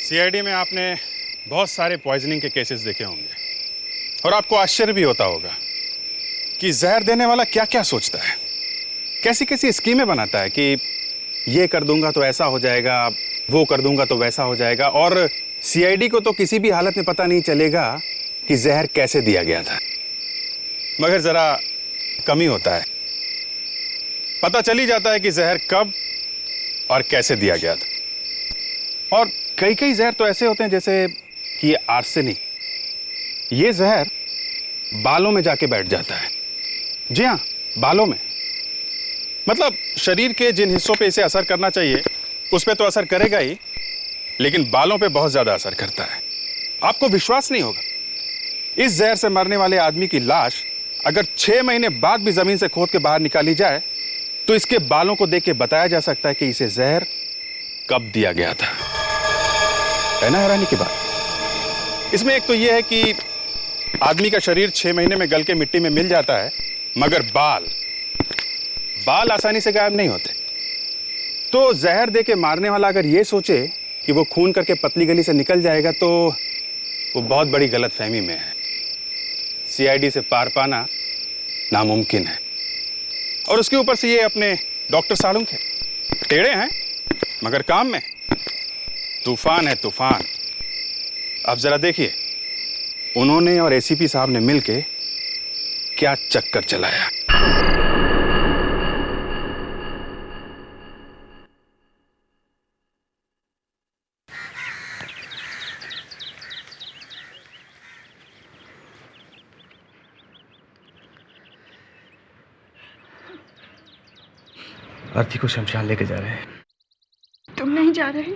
सीआईडी में आपने बहुत सारे पॉइजनिंग के केसेस देखे होंगे, और आपको आश्चर्य भी होता होगा कि जहर देने वाला क्या क्या सोचता है, कैसी कैसी स्कीमें बनाता है कि ये कर दूंगा तो ऐसा हो जाएगा, वो कर दूंगा तो वैसा हो जाएगा। और सीआईडी को तो किसी भी हालत में पता नहीं चलेगा कि जहर कैसे दिया गया था, मगर जरा कमी होता है, पता चल ही जाता है कि जहर कब और कैसे दिया गया था। और कई कई जहर तो ऐसे होते हैं जैसे कि आर्सेनिक, ये जहर बालों में जाके बैठ जाता है। जी हाँ, बालों में। मतलब शरीर के जिन हिस्सों पे इसे असर करना चाहिए उस पे तो असर करेगा ही, लेकिन बालों पे बहुत ज्यादा असर करता है। आपको विश्वास नहीं होगा, इस जहर से मरने वाले आदमी की लाश अगर 6 महीने बाद भी जमीन से खोद के बाहर निकाली जाए तो इसके बालों को देख के बताया जा सकता है कि इसे जहर कब दिया गया था। है ना हैरानी की बात? इसमें एक तो यह है कि आदमी का शरीर 6 महीने में गल के मिट्टी में मिल जाता है, मगर बाल आसानी से गायब नहीं होते। तो जहर दे के मारने वाला अगर ये सोचे कि वो खून करके पतली गली से निकल जाएगा तो वो बहुत बड़ी गलतफहमी में है। सीआईडी से पार पाना नामुमकिन है। और उसके ऊपर से ये अपने डॉक्टर सालुंक है, टेढ़े हैं मगर काम में तूफान है तूफान। अब जरा देखिए उन्होंने और एसीपी साहब ने मिलके क्या चक्कर चलाया। आरती को शमशान लेके जा रहे हैं। तुम नहीं जा रहे?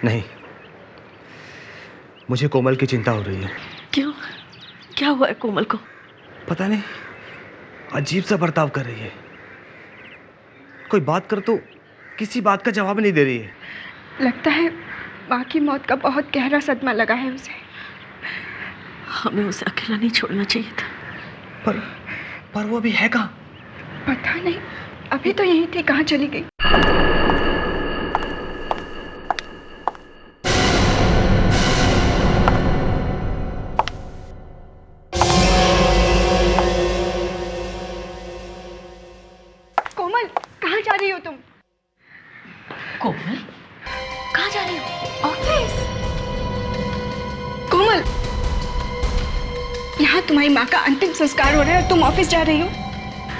नहीं, मुझे कोमल की चिंता हो रही है। क्यों? क्या हुआ है कोमल को? पता नहीं, अजीब सा बर्ताव कर रही है। कोई बात कर तो किसी बात का जवाब नहीं दे रही है। लगता है माँ की मौत का बहुत गहरा सदमा लगा है उसे। हमें उसे अकेला नहीं छोड़ना चाहिए था। पर वो अभी है कहाँ? पता नहीं, अभी तो यही थी, कहाँ चली गई? कोमल, कहाँ जा रही हो तुम? कोमल, कहाँ जा रही हो? ऑफिस। कोमल, यहाँ तुम्हारी माँ का अंतिम संस्कार हो रहा है और तुम ऑफिस जा रही हो?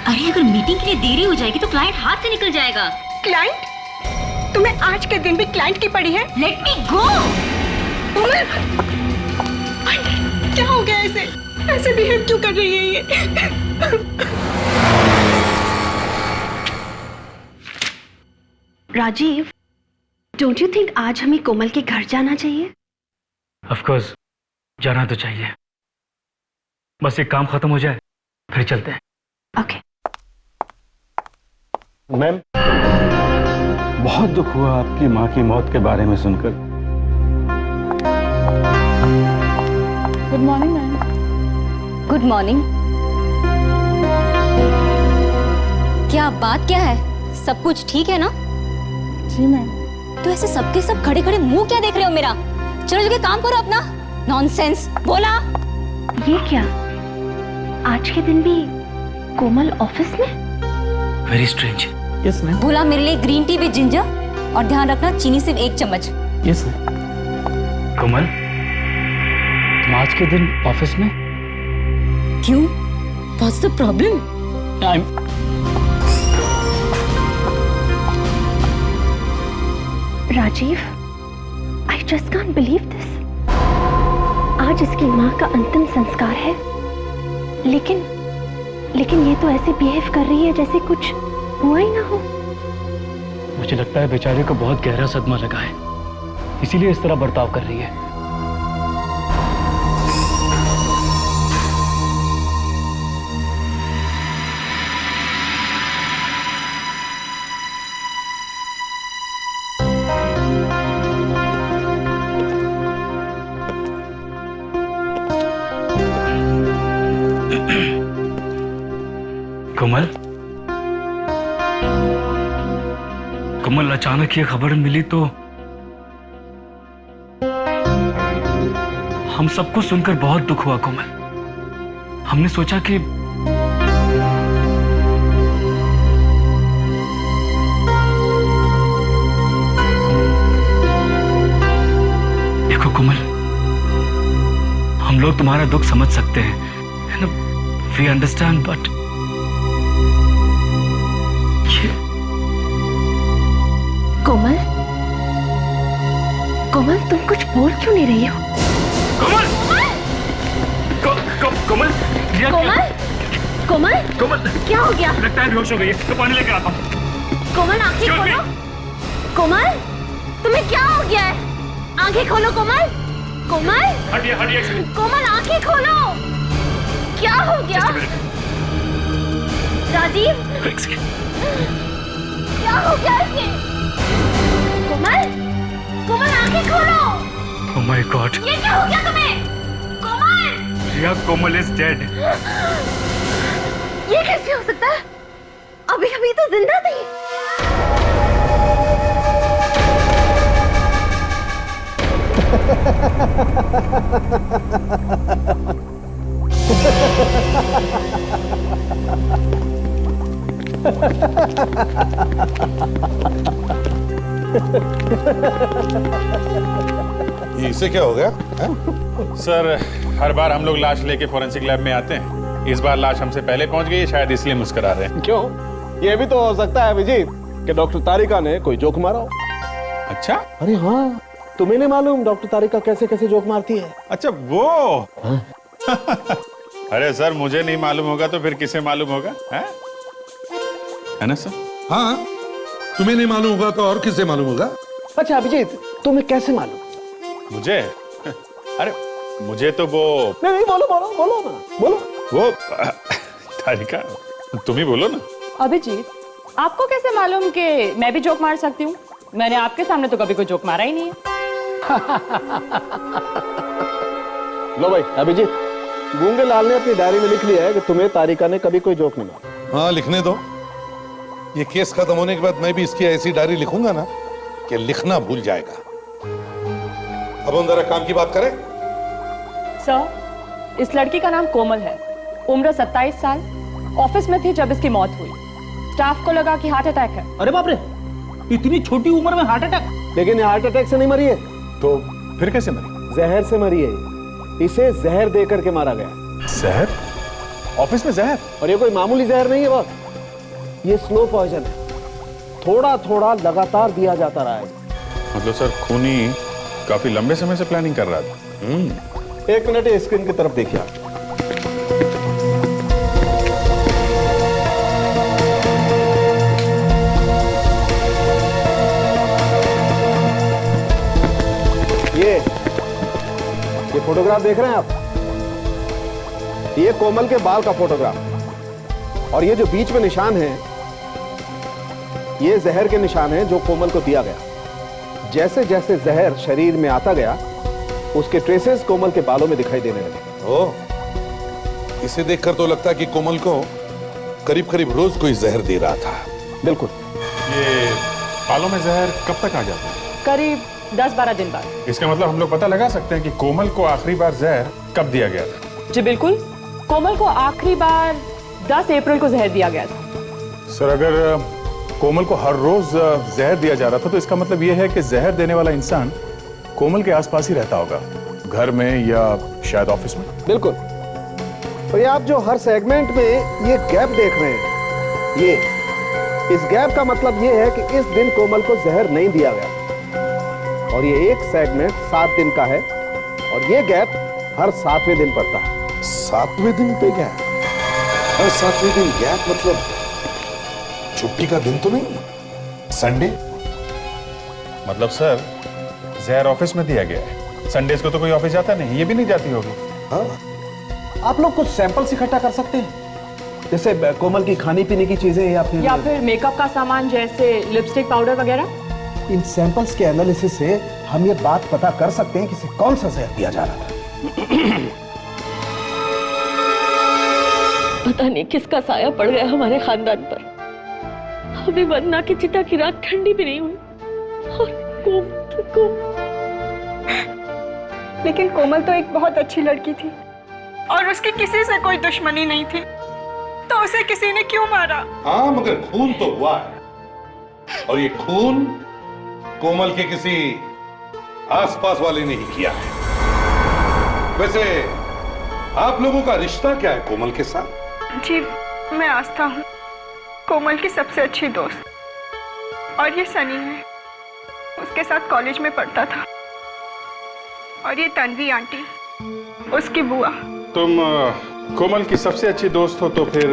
अरे अगर मीटिंग के लिए देरी हो जाएगी तो क्लाइंट हाथ से निकल जाएगा। क्लाइंट? तुम्हें आज के दिन भी क्लाइंट की पड़ी है? लेट मी गो। कोमल, क्या हो गया ऐसे? ऐसे बिहेव क्यों कर रही है ये? राजीव, डोंट यू थिंक आज हमें कोमल के घर जाना चाहिए? ऑफ कोर्स, जाना तो चाहिए। बस एक काम खत्म हो जाए फिर चलते हैं। ओके। मैम, बहुत दुख हुआ आपकी माँ की मौत के बारे में सुनकर। Good morning ma'am. Good morning. क्या बात क्या है? सब कुछ ठीक है ना? जी मैम। तो ऐसे सबके सब खड़े खड़े मुंह क्या देख रहे हो मेरा? चलो जगह काम करो अपना। नॉनसेंस। बोला ये क्या? आज के दिन भी कोमल ऑफिस में? Very strange. Yes ma'am. बोला मेरे लिए ग्रीन टी विद जिंजर और ध्यान रखना चीनी सिर्फ 1 चम्मच। Yes ma'am. कोमल, तुम आज के दिन ऑफिस में? क्यों? What's the problem? Rajiv, I just can't believe this. आज इसकी माँ का अंतिम संस्कार है, लेकिन ये तो ऐसे बिहेव कर रही है जैसे कुछ हुआ ही ना हो। मुझे लगता है बेचारे को बहुत गहरा सदमा लगा है, इसीलिए इस तरह बर्ताव कर रही है। कोमल, अचानक ये खबर मिली तो हम सबको सुनकर बहुत दुख हुआ कोमल। हमने सोचा कि देखो कोमल, हम लोग तुम्हारा दुख समझ सकते हैं, वी अंडरस्टैंड, बट कोमल, तुम कुछ बोल क्यों नहीं रही हो? कोमल! कोमल! कोमल, क्या हो गया? लगता है बेहोश हो गई है, तो पानी लेकर आता हूँ। कोमल, आंखें खोलो। कोमल, तुम्हें क्या हो गया है? आंखें खोलो कोमल। हटिए। कोमल, आंखें खोलो। क्या हो गया? राजीव, क्या हो गया इसे? कोमल, आंखें खोलो। Oh my God! ये क्या हो गया तुम्हें? कोमल! प्रिया, कोमल इज डेड। ये कैसे हो सकता है? अभी अभी तो जिंदा थी। ये इसे क्या हो गया है? सर, हर बार हम लोग लाश लेके फोरेंसिक लैब में आते हैं। इस बार लाश हमसे पहले पहुंच गई है, शायद इसलिए मुस्कुरा रहे हैं। क्यों? ये भी तो हो सकता है अभिजीत कि डॉक्टर तारिका ने कोई जोक मारा हो। अच्छा? अरे हाँ, तुम्हें नहीं मालूम डॉक्टर तारिका कैसे कैसे जोक मारती है? अच्छा वो। अरे सर, मुझे नहीं मालूम होगा तो फिर किसे मालूम होगा? है ना सर? हाँ, तुम्हें नहीं मालूम होगा तो और किसे मालूम होगा? अच्छा अभिजीत, तुम्हें कैसे मालूम? मुझे? अरे मुझे तो वो नहीं, बोलो बोलो बोलो ना, बोलो। वो तारिका, तुम ही बोलो ना। अभिजीत, आपको कैसे मालूम कि मैं भी जोक मार सकती हूँ? मैंने आपके सामने तो कभी कोई जोक मारा ही नहीं है। लो भाई अभिजीत, गूंगे लाल ने अपनी डायरी में लिख लिया है कि तुम्हें तारिका ने कभी कोई जोक नहीं मारा। हाँ, लिखने दो। ये केस खत्म होने के बाद मैं भी इसकी ऐसी डायरी लिखूंगा ना कि लिखना भूल जाएगा। अब हम जरा काम की बात करें। सर, इस लड़की का नाम कोमल है, उम्र 27 साल, ऑफिस में थी जब इसकी मौत हुई। स्टाफ को लगा कि हार्ट अटैक है। अरे बाप रे, इतनी छोटी उम्र में हार्ट अटैक? लेकिन ये हार्ट अटैक से नहीं मरी है। तो फिर कैसे मरी? जहर से मरी है। इसे जहर दे करके मारा गया। जहर? ऑफिस में जहर? और ये कोई मामूली जहर नहीं है बॉस, ये स्लो पॉइजन है। थोड़ा थोड़ा लगातार दिया जाता रहा है। मतलब सर, खूनी काफी लंबे समय से प्लानिंग कर रहा था। एक मिनट, ये स्क्रीन की तरफ देखिए आप। ये फोटोग्राफ देख रहे हैं आप? ये कोमल के बाल का फोटोग्राफ, और ये जो बीच में निशान है, ये जहर के निशान हैं जो कोमल को दिया गया। जैसे जैसे जहर शरीर में आता गया, उसके ट्रेसेस कोमल के बालों में दिखाई देने लगे। ओह, इसे देखकर तो लगता है कि कोमल को करीब करीब रोज कोई जहर दे रहा था। बिल्कुल। ये बालों में जहर कब तक आ जाता है? करीब 10-12 दिन बाद। इसका मतलब हम लोग पता लगा सकते हैं कि कोमल को आखिरी बार जहर कब दिया गया था? जी बिल्कुल, कोमल को आखिरी बार 10 अप्रैल को जहर दिया गया था। सर, अगर कोमल को हर रोज जहर दिया जा रहा था तो इसका मतलब यह है कि जहर देने वाला इंसान कोमल के आसपास ही रहता होगा, घर में या शायद ऑफिस में। बिल्कुल। तो ये आप जो हर सेगमेंट में ये गैप देख रहे हैं, ये इस गैप का मतलब ये है कि इस दिन कोमल को जहर नहीं दिया गया, और ये एक सेगमेंट 7 दिन का है, और ये गैप हर 7वें दिन पड़ता है। 7वें दिन पे गैप? हर 7वें दिन गैप मतलब छुट्टी का दिन तो नहीं? संडे? मतलब सर, जहर ऑफिस में दिया गया है, संडेज को तो कोई ऑफिस जाता नहीं, ये भी नहीं जाती होगी। हाँ, आप लोग कुछ सैंपल्स इकट्ठा कर सकते हैं, जैसे कोमल की खाने पीने की चीजें या फिर मेकअप का सामान, जैसे लिपस्टिक, पाउडर वगैरह। इन सैंपल्स के एनालिसिस से हम ये बात पता कर सकते हैं कि इसे कौन सा जहर दिया जा रहा था। पता नहीं किसका साया पड़ गया हमारे खानदान पर। अभी वरना की चिता की रात ठंडी भी नहीं हुई, और लेकिन कोमल तो एक बहुत अच्छी लड़की थी, और उसकी किसी से कोई दुश्मनी नहीं थी, तो उसे किसी ने क्यों मारा? हाँ, मगर खून तो हुआ है, और ये खून कोमल के किसी आसपास वाले ने ही किया है। वैसे आप लोगों का रिश्ता क्या है कोमल के साथ? जी, मैं आस्था हूँ, कोमल की सबसे अच्छी दोस्त, और ये सनी है, उसके साथ कॉलेज में पढ़ता था, और ये तन्वी आंटी, उसकी बुआ। तुम कोमल की सबसे अच्छी दोस्त हो, तो फिर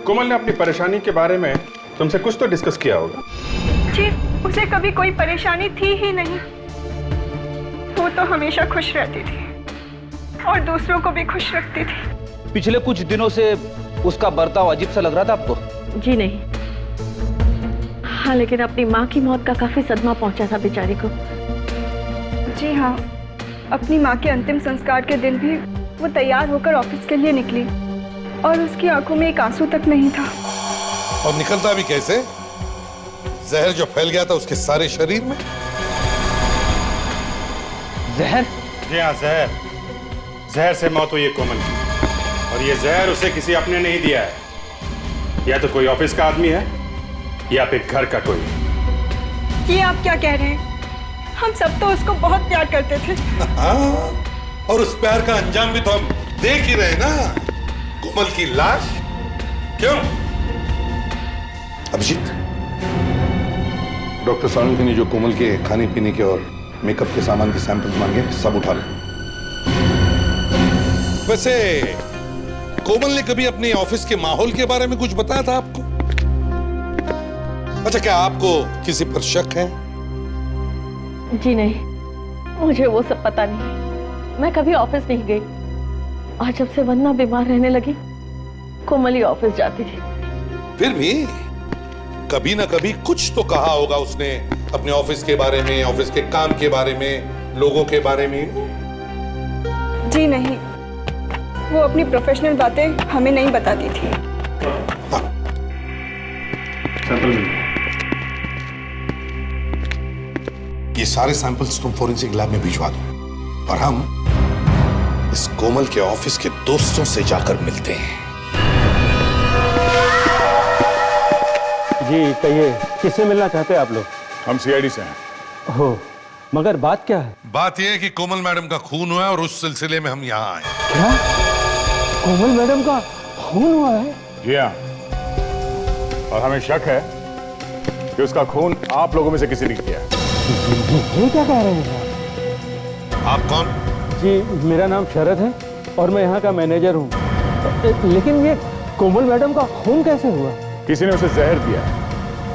कोमल ने अपनी परेशानी के बारे में तुमसे कुछ तो डिस्कस किया होगा। जी, उसे कभी कोई परेशानी थी ही नहीं, वो तो हमेशा खुश रहती थी और दूसरों को भी खुश रखती थी। पिछले कुछ दिनों से उसका बर्ताव अजीब सा लग रहा था आपको? जी नहीं, हाँ, लेकिन अपनी माँ की मौत का काफी सदमा पहुंचा था बेचारी को। जी हाँ, अपनी माँ के अंतिम संस्कार के दिन भी वो तैयार होकर ऑफिस के लिए निकली और उसकी आंखों में एक आंसू तक नहीं था। और निकलता भी कैसे? जहर जो फैल गया था उसके सारे शरीर में। जहर? जी हाँ, जहर। जहर से मौत हुई है कोमल की, और ये जहर उसे किसी अपने ने ही दिया है। या तो कोई ऑफिस का आदमी है या फिर घर का कोई। ये आप क्या कह रहे हैं? हम सब तो उसको बहुत प्यार करते थे। हाँ, और उस प्यार का अंजाम भी तो हम देख ही रहे ना, कोमल की लाश। क्यों अभिजीत? डॉक्टर सारंगी ने जो कोमल के खाने पीने के और मेकअप के सामान के सैंपल मांगे, सब उठा ले। वैसे कोमल ने कभी अपने ऑफिस के माहौल के बारे में कुछ बताया था आपको? अच्छा, क्या आपको किसी पर शक है? जी नहीं, मुझे वो सब पता नहीं। मैं कभी ऑफिस नहीं गई, और जब से वंदना बीमार रहने लगी, कोमल ही ऑफिस जाती थी। फिर भी कभी ना कभी कुछ तो कहा होगा उसने अपने ऑफिस के बारे में, ऑफिस के काम के बारे में, लोगों के बारे में। जी नहीं, वो अपनी प्रोफेशनल बातें हमें नहीं बताती थी। ये सारे सैंपल्स तुम फोरेंसिक लैब में भिजवा दो, और हम इस कोमल के ऑफिस के दोस्तों से जाकर मिलते हैं। जी कहिए, किससे मिलना चाहते हैं आप लोग? हम सीआईडी से हैं। हो, मगर बात क्या है? बात यह है कि कोमल मैडम का खून हुआ है, और उस सिलसिले में हम यहाँ आए। क्या? कोमल मैडम का खून हुआ है? जी हाँ, और हमें शक है कि उसका खून आप लोगों में से किसी ने किया है। ये क्या कह रहे हैं? आप कौन? जी मेरा नाम शरद है, और मैं यहाँ का मैनेजर हूँ। लेकिन ये कोमल मैडम का खून कैसे हुआ? किसी ने उसे जहर दिया है,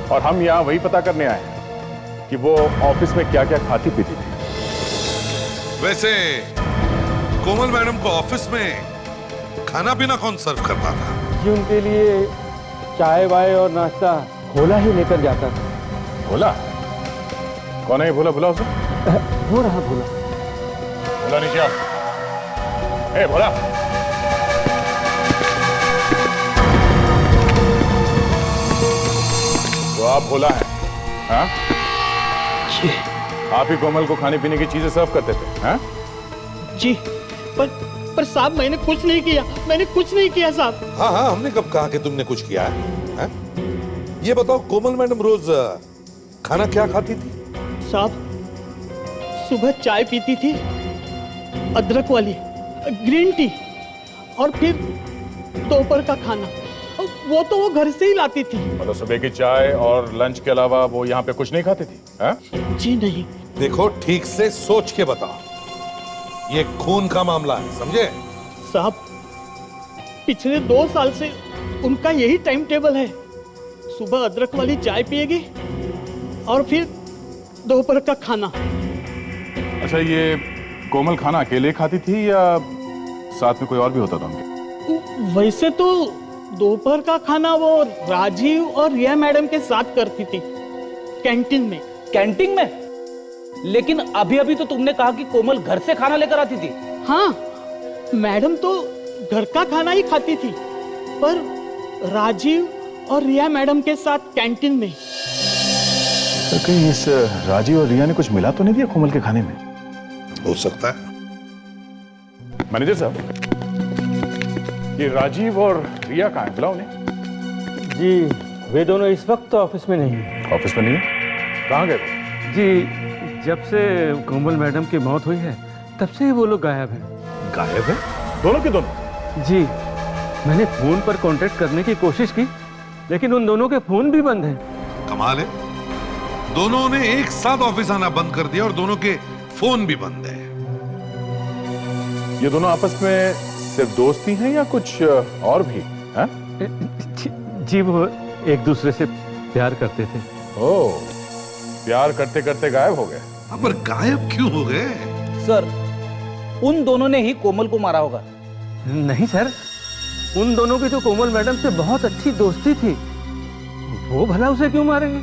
और हम यहाँ वही पता करने आए हैं कि वो ऑफिस में क्या क्या खाती पीती थी। वैसे कोमल मैडम को ऑफिस में खाना पीना कौन सर्व करता था? जी उनके लिए चाय वाय और नाश्ता भोला ही लेकर जाता था। भोला? कौन है ये भोला? भोला उसे? वो रहा भोला। भोला नीचे आओ। ए भोला, तो आप भोला हैं? हाँ? जी। आप ही कोमल को खाने पीने की चीजें सर्व करते थे? हाँ? जी, पर साहब मैंने कुछ नहीं किया, मैंने कुछ नहीं किया साहब। हाँ हाँ, हमने कब कहा कि तुमने कुछ किया है? हाँ? ये बताओ, कोमल मैडम रोज खाना क्या खाती थी? साहब सुबह चाय पीती थी, अदरक वाली, ग्रीन टी, और फिर दोपहर का खाना वो तो वो घर से ही लाती थी। मतलब सुबह की चाय और लंच के अलावा वो यहाँ पे कुछ नहीं खाती थी? हाँ? जी नहीं। देखो, ठीक से सोच के बताओ, ये खून का मामला है, समझे? साहब पिछले 2 साल से उनका यही टाइम टेबल है। सुबह अदरक वाली चाय पिएगी और फिर दोपहर का खाना। अच्छा, ये कोमल खाना अकेले खाती थी या साथ में कोई और भी होता था उनके? वैसे तो दोपहर का खाना वो राजीव और रिया मैडम के साथ करती थी, कैंटीन में। कैंटीन में? लेकिन अभी अभी तो तुमने कहा कि कोमल घर से खाना लेकर आती थी। हाँ, मैडम तो घर का खाना ही खाती थी, पर राजीव और रिया मैडम के साथ कैंटीन में। तो कहीं इस राजीव और रिया ने कुछ मिला तो नहीं दिया कोमल के खाने में? हो सकता है। मैनेजर साहब, ये राजीव और रिया कहाँ हैं? बुलाओ उन्हें। जी वे दोनों इस वक्त तो ऑफिस में नहीं है। ऑफिस में नहीं है? कहाँ गए वो? जी जब से कोमल मैडम की मौत हुई है तब से ही वो लोग गायब हैं। गायब है? दोनों के दोनों? जी मैंने फोन पर कांटेक्ट करने की कोशिश की, लेकिन उन दोनों के फोन भी बंद हैं। कमाल है, दोनों ने एक साथ ऑफिस आना बंद कर दिया और दोनों के फोन भी बंद है। ये दोनों आपस में सिर्फ दोस्ती हैं या कुछ और भी? हाँ? जी वो एक दूसरे से प्यार करते थे। ओह, प्यार करते करते गायब हो गए। पर गायब क्यों हो गए? सर, उन दोनों ने ही कोमल को मारा होगा। नहीं सर, उन दोनों की तो कोमल मैडम से बहुत अच्छी दोस्ती थी, वो भला उसे क्यों मारेंगे?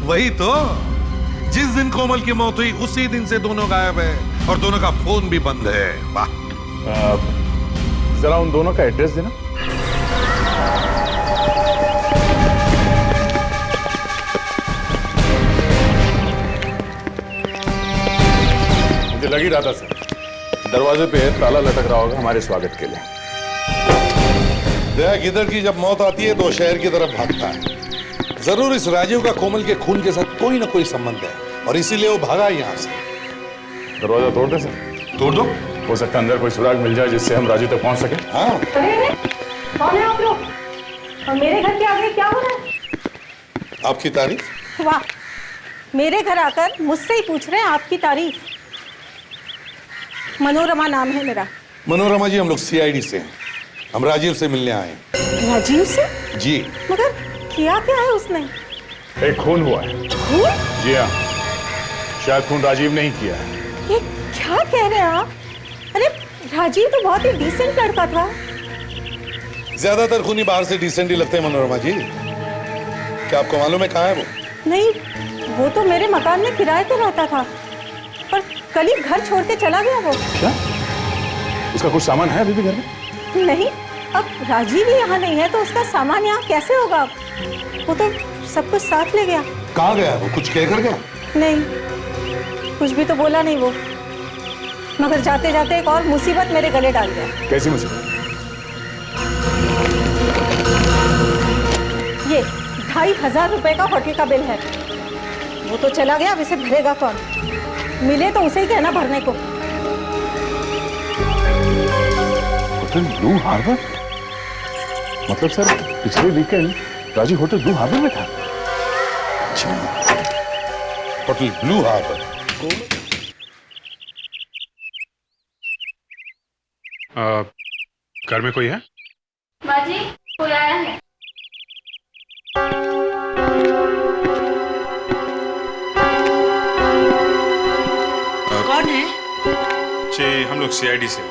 वही तो, जिस दिन कोमल की मौत हुई उसी दिन से दोनों गायब है। और दोनों का फोन भी बंद है। वाह। जरा उन दोनों का एड्रेस देना। मुझे लग ही रहा था सर, दरवाजे पे ताला लटक रहा होगा हमारे स्वागत के लिए। देख, इधर की जब मौत आती है तो शहर की तरफ भागता है। जरूर इस राजीव का कोमल के खून के साथ कोई ना कोई संबंध है और इसीलिए वो भागा यहाँ से। दरवाजा तोड़ दे सर। तोड़ दो। हो सकता है अंदर कोई सुराग मिल जाए जिससे हम राजू तक पहुंच सके। हाँ। कौन है आप लोग? और मेरे घर के आगे क्या हो रहा है? आपकी तारीफ। वाह, मेरे घर आकर मुझसे ही पूछ रहे हैं आपकी तारीफ। मनोरमा नाम है मेरा। मनोरमा जी, हम लोग सीआईडी से हैं। हम राजीव से मिलने आए हैं। राजीव से? जी। मगर किया क्या है उसने? एक खून हुआ है। खून? जी हाँ, शायद खून राजीव ने ही किया है। ये क्या कह रहे हैं आप? अरे राजीव तो बहुत ही डिसेंट लड़का था। ज्यादातर खूनी बाहर से डिसेंट ही लगते हैं मनोरमा जी। क्या आपको मालूम है कहाँ है वो? नहीं, वो तो मेरे मकान में किराए पे रहता था, पर कल ही घर छोड़ के चला गया वो। क्या? उसका कुछ सामान है अभी भी घर में? नहीं, अब राजीव ही यहाँ नहीं है तो उसका सामान यहाँ कैसे होगा? वो तो सब कुछ साथ ले गया। कहाँ गया वो? कुछ कह कर गया? नहीं, कुछ भी तो बोला नहीं वो, मगर जाते जाते एक और मुसीबत मेरे गले डाल गया। कैसी मुसीबत? ये 2500 रुपए का होटल का बिल है। वो तो चला गया, अब इसे भरेगा कौन? मिले तो उसे ही कहना भरने को। Hotel blue harbour? मतलब सर, पिछले weekend Rajiv hotel blue harbour में था। Hotel blue harbour. घर में कोई है? बाजी, कोई आया है। कौन है? जी, हम लोग सीआईडी से।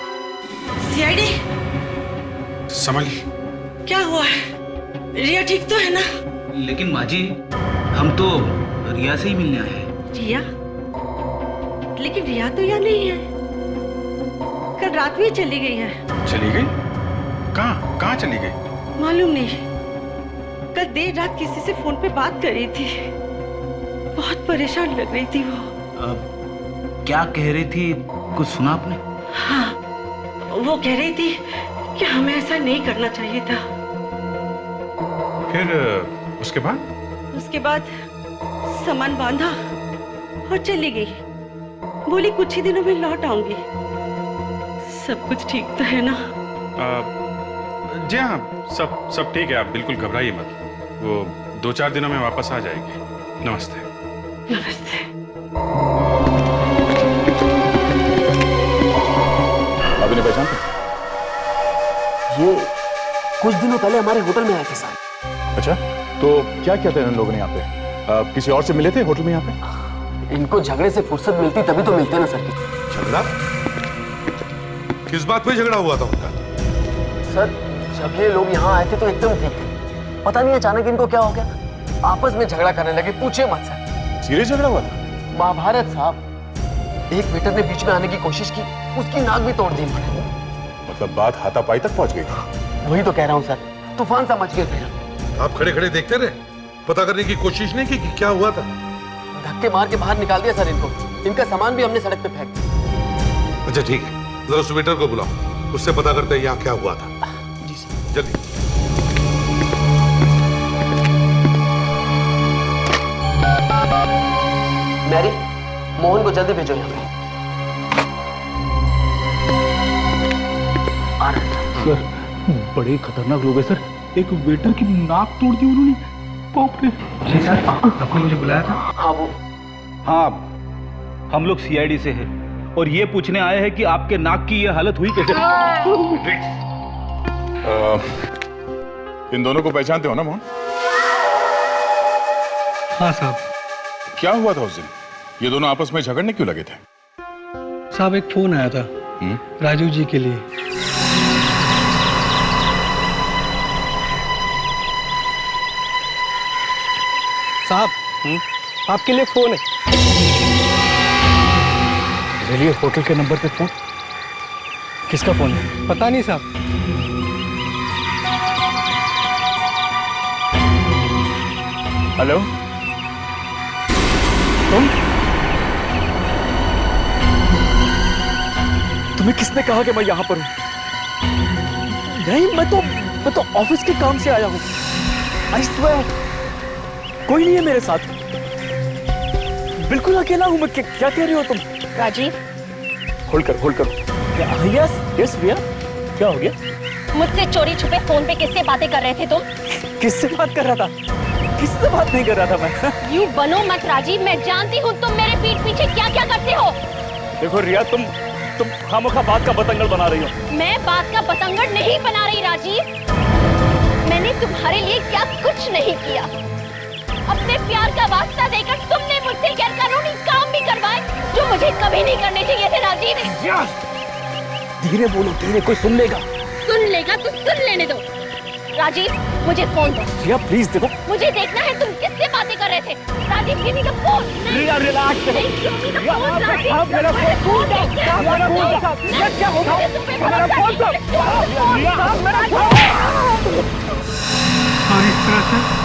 सीआईडी? संभालिए। क्या हुआ है? रिया ठीक तो है ना? लेकिन माँ जी, हम तो रिया से ही मिलने आए हैं। रिया? लेकिन रिया तो यहाँ नहीं है। कल रात में चली गई है। चली गई? कहाँ कहाँ चली गई? मालूम नहीं। कल देर रात किसी से फोन पे बात कर रही थी। बहुत परेशान लग रही थी वो। क्या कह रही थी, कुछ सुना आपने? हाँ, वो कह रही थी कि हमें ऐसा नहीं करना चाहिए था। फिर उसके बाद? उसके बाद सामान बांधा और चली गई। बोली कुछ ही दिनों में लौट आऊंगी। सब कुछ ठीक तो है ना? जी हाँ, सब ठीक है। आप बिल्कुल घबराइए मत। वो 2-4 दिनों में वापस आ जाएगी। नमस्ते। नमस्ते। आपने पहचान? ये कुछ दिनों पहले हमारे होटल में आए थे साहब। अच्छा, तो क्या किया था इन लोगों ने यहाँ पे? किसी और से मिले थे होटल में यहाँ पे? इनको झगड़े से फुर्सत मिलती तभी तो मिलते ना सर। झगड़ा? किस बात पे झगड़ा हुआ था उनका? सर, जब ये लोग यहाँ आए थे तो एकदम ठीक थे। पता नहीं अचानक इनको क्या हो गया, आपस में झगड़ा करने लगे। पूछे मत सर। सीरियस झगड़ा हुआ था? महाभारत साहब। एक वेटर ने बीच में आने की कोशिश की, उसकी नाक भी तोड़ दी। मतलब बात हाथापाई तक पहुंच गई थी? वही तो कह रहा हूँ सर, तूफान सा मच गया फिर। आप खड़े खड़े देखते रहे, पता करने की कोशिश नहीं की कि क्या हुआ था? धक्के मार के बाहर निकाल दिया सर इनको। इनका सामान भी हमने सड़क पे फेंक दिया। अच्छा ठीक है, जरा उस वेटर को बुलाओ, उससे पता करते हैं यहाँ क्या हुआ था। जी सर। जल्दी। मैरी, मोहन को जल्दी भेजो यहाँ पे। सर, बड़े खतरनाक लोग हैं सर। एक वेटर की नाक तोड़ दी उन्होंने। बाप रे। जी सर, आपने मुझे बुलाया था? हाँ वो। हाँ, हम लोग सीआईडी से हैं और ये पूछने आए हैं कि आपके नाक की ये हालत हुई कैसे? इन दोनों को पहचानते हो ना मोहन? हाँ साहब। क्या हुआ था उस दिन? ये दोनों आपस में झगड़ने क्यों लगे थे? साहब, एक फोन आया था राजू जी के लिए। साहब, आपके लिए फोन है। मेरे लिए होटल के नंबर पे फोन? किसका फोन है? पता नहीं साहब। हेलो, तुम? तुम्हें किसने कहा कि मैं यहाँ पर हूँ? नहीं, मैं तो ऑफिस के काम से आया हूँ। आई स्वेयर, कोई नहीं है मेरे साथ। बिल्कुल अकेला हूँ मैं। क्या कह रही हो तुम? राजीव, होल्ड करो। यस रिया, क्या हो गया? मुझसे चोरी छुपे फोन पे किससे बातें कर रहे थे तुम? किससे बात कर रहा था? किससे बात नहीं कर रहा था मैं। यूं बनो मत राजीव, मैं जानती हूँ तुम मेरे पीठ पीछे क्या क्या करते हो। देखो रिया, तुम खामखा बात का बतंगड़ बना रही हो। मैं बात का बतंगड़ नहीं बना रही राजीव। मैंने तुम्हारे लिए क्या कुछ नहीं किया। अपने प्यार का वास्ता देकर तुमने मुझसे गैरकानूनी काम भी करवाए जो मुझे कभी नहीं करने चाहिए थे राजीव। धीरे बोलो, धीरे, कोई सुन लेगा। सुन लेगा तो सुन लेने दो। राजीव, मुझे फोन दो। रिया प्लीज देखो, मुझे देखना है तुम किससे बातें कर रहे थे। Rajiv, give me the phone. Riya relax. Riya, आप मेरा फोन दो। क्या हो गया? मेरा फोन दो। रिया, मेरा और इस तरह से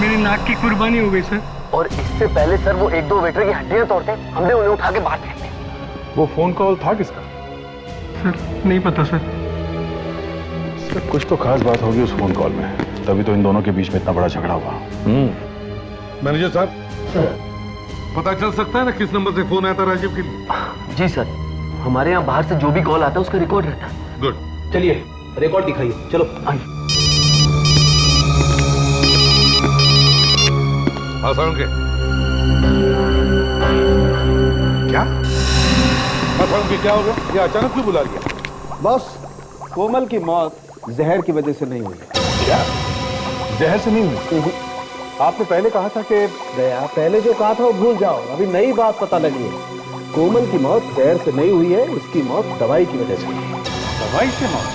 मेरी नाक की कुर्बानी हो गई सर। और इससे पहले सर वो 1-2 वेटर की हड्डियां तोड़ते, हमने उन्हें उठा के बाहर फेंक दिया। वो फोन कॉल था किसका? सर नहीं पता सर। सर कुछ तो खास बात होगी उस फोन कॉल में, तभी तो इन दोनों के बीच में इतना बड़ा झगड़ा हुआ। मैनेजर साहब, पता चल सकता है ना किस नंबर से फोन आया था राजीव के लिए? जी सर, हमारे यहाँ बाहर से जो भी कॉल आता है उसका रिकॉर्ड रहता है। गुड, चलिए रिकॉर्ड दिखाइए। चलो आइए। हाँ साउंड के क्या? हाँ साउंड के क्या हो गया? ये अचानक क्यों बुला लिया? बॉस, कोमल की मौत जहर की वजह से नहीं हुई। क्या? जहर से नहीं हुई? आपने पहले कहा था कि दया, पहले जो कहा था वो भूल जाओ, अभी नई बात पता लगी है। कोमल की मौत जहर से नहीं हुई है, इसकी मौत दवाई की वजह से हुई है। दवाई से मौत?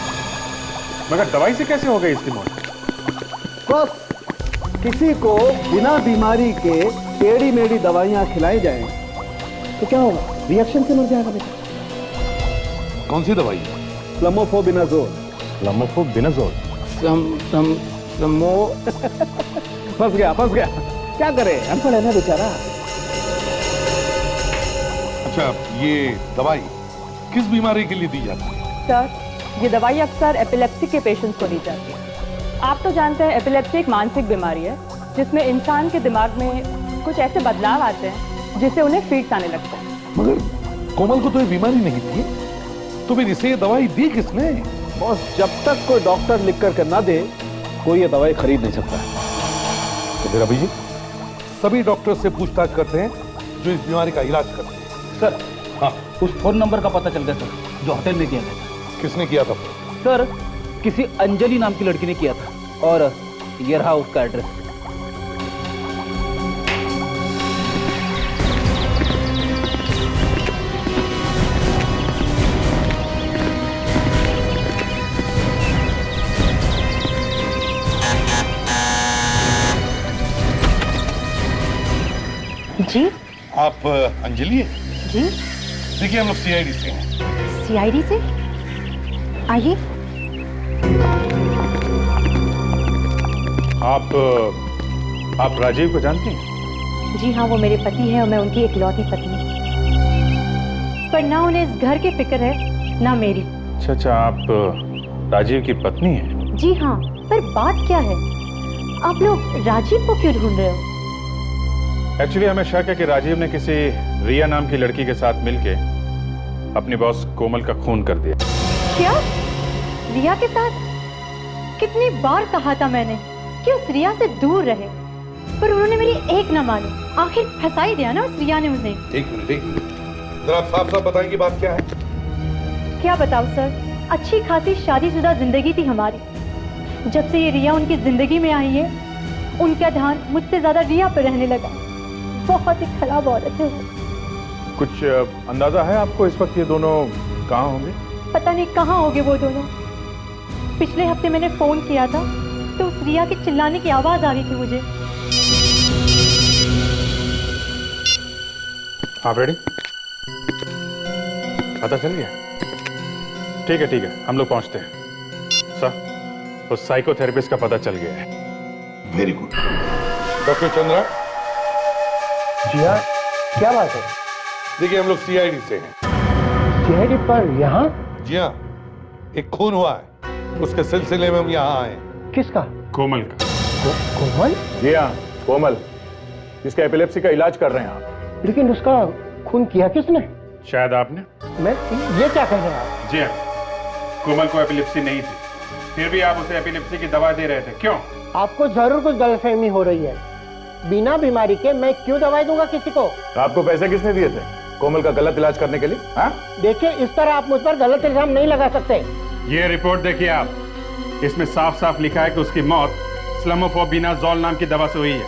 मगर दवाई से कैसे हो गई इसकी मौत? बस किसी को बिना बीमारी के टेढ़ी मेढ़ी दवाइयां खिलाई जाए तो क्या होगा? रिएक्शन से मर जाएगा बेटा। कौन सी दवाई? फ्लमोफोबिनाजोल। फ्लमोफोबिनाजोल? फंस गया। क्या करे, अनपढ़ है ना बेचारा। अच्छा, ये दवाई किस बीमारी के लिए दी जाती है? सर, ये दवाई अक्सर एपिलेप्सी के पेशेंट्स को दी जाती है। आप तो जानते हैं एपिलेप्सी एक मानसिक बीमारी है जिसमें इंसान के दिमाग में कुछ ऐसे बदलाव आते हैं जिससे उन्हें फीट्स आने लगते हैं। मगर कोमल को तो ये बीमारी नहीं थी, तो फिर इसे ये दवाई दी किसने? बॉस, जब तक कोई डॉक्टर लिख करके ना दे, कोई ये दवाई खरीद नहीं सकता है। तो फिर अभी जी सभी डॉक्टर से पूछताछ करते हैं जो इस बीमारी का इलाज करते हैं। सर, हाँ, उस फोन नंबर का पता चल गया सर, जो होटल में किया गया था। किसने किया था? सर, किसी अंजलि नाम की लड़की ने किया था, और ये रहा उसका एड्रेस। जी आप अंजलि है? जी, देखिए हम लोग सीआईडी से हैं। सीआईडी से? आइए। आप राजीव को जानती हैं? जी हाँ, वो मेरे पति है और मैं उनकी इकलौती पत्नी। पर ना उन्हें इस घर की फिक्र है ना मेरी। अच्छा, आप राजीव की पत्नी हैं? जी हाँ, पर बात क्या है? आप लोग राजीव को क्यों ढूंढ रहे हो? एक्चुअली हमें शक है कि राजीव ने किसी रिया नाम की लड़की के साथ मिलके अपनी बॉस कोमल का खून कर दिया। क्या? रिया के साथ? कितनी बार कहा था मैंने कि उस रिया से दूर रहे, पर उन्होंने मेरी एक न मानी। आखिर फंसा ही दिया ना उस रिया ने मुझे। एक मिनट, जरा आप साफ साफ बताएंगे बात क्या है? क्या बताऊं सर, अच्छी खासी शादीशुदा जिंदगी थी हमारी। जब से ये रिया उनकी जिंदगी में आई है, उनका ध्यान मुझसे ज्यादा रिया पर रहने लगा। बहुत ही खराब औरत है वो। कुछ अंदाजा है आपको इस वक्त ये दोनों कहाँ होंगे? पता नहीं कहाँ होंगे वो दोनों। पिछले हफ्ते मैंने फोन किया था तो उस रिया की चिल्लाने की आवाज आ रही थी मुझे। आप रेडी? पता चल गया? ठीक है, हम लोग पहुंचते हैं। सर, उस साइकोथेरेपिस्ट का पता चल गया है। Very good. डॉक्टर चंद्रा। जी हाँ, क्या बात है? देखिए, हम लोग सीआईडी से हैं। सीआईडी पर यहाँ? जी हाँ, एक खून हुआ है, उसके सिलसिले में हम यहाँ आए। किसका? कोमल का। कोमल? जी हाँ, कोमल, जिसका एपिलेप्सी का इलाज कर रहे हैं आप। लेकिन उसका खून किया किसने? शायद आपने। मैं? ये क्या कह रहे हैं आप? जी हाँ, कोमल को एपिलेप्सी नहीं थी, फिर भी आप उसे एपिलेप्सी की दवा दे रहे थे, क्यों? आपको जरूर कुछ गलतफहमी हो रही है। बिना बीमारी के मैं क्यों दवाई दूंगा किसी को? आपको पैसे किसने दिए थे कोमल का गलत इलाज करने के लिए? हाँ? देखिए, इस तरह आप मुझ पर गलत इल्जाम नहीं लगा सकते। ये रिपोर्ट देखिए आप, इसमें साफ साफ लिखा है कि उसकी मौत स्लमोफोबिनाजोल नाम की दवा से हुई है,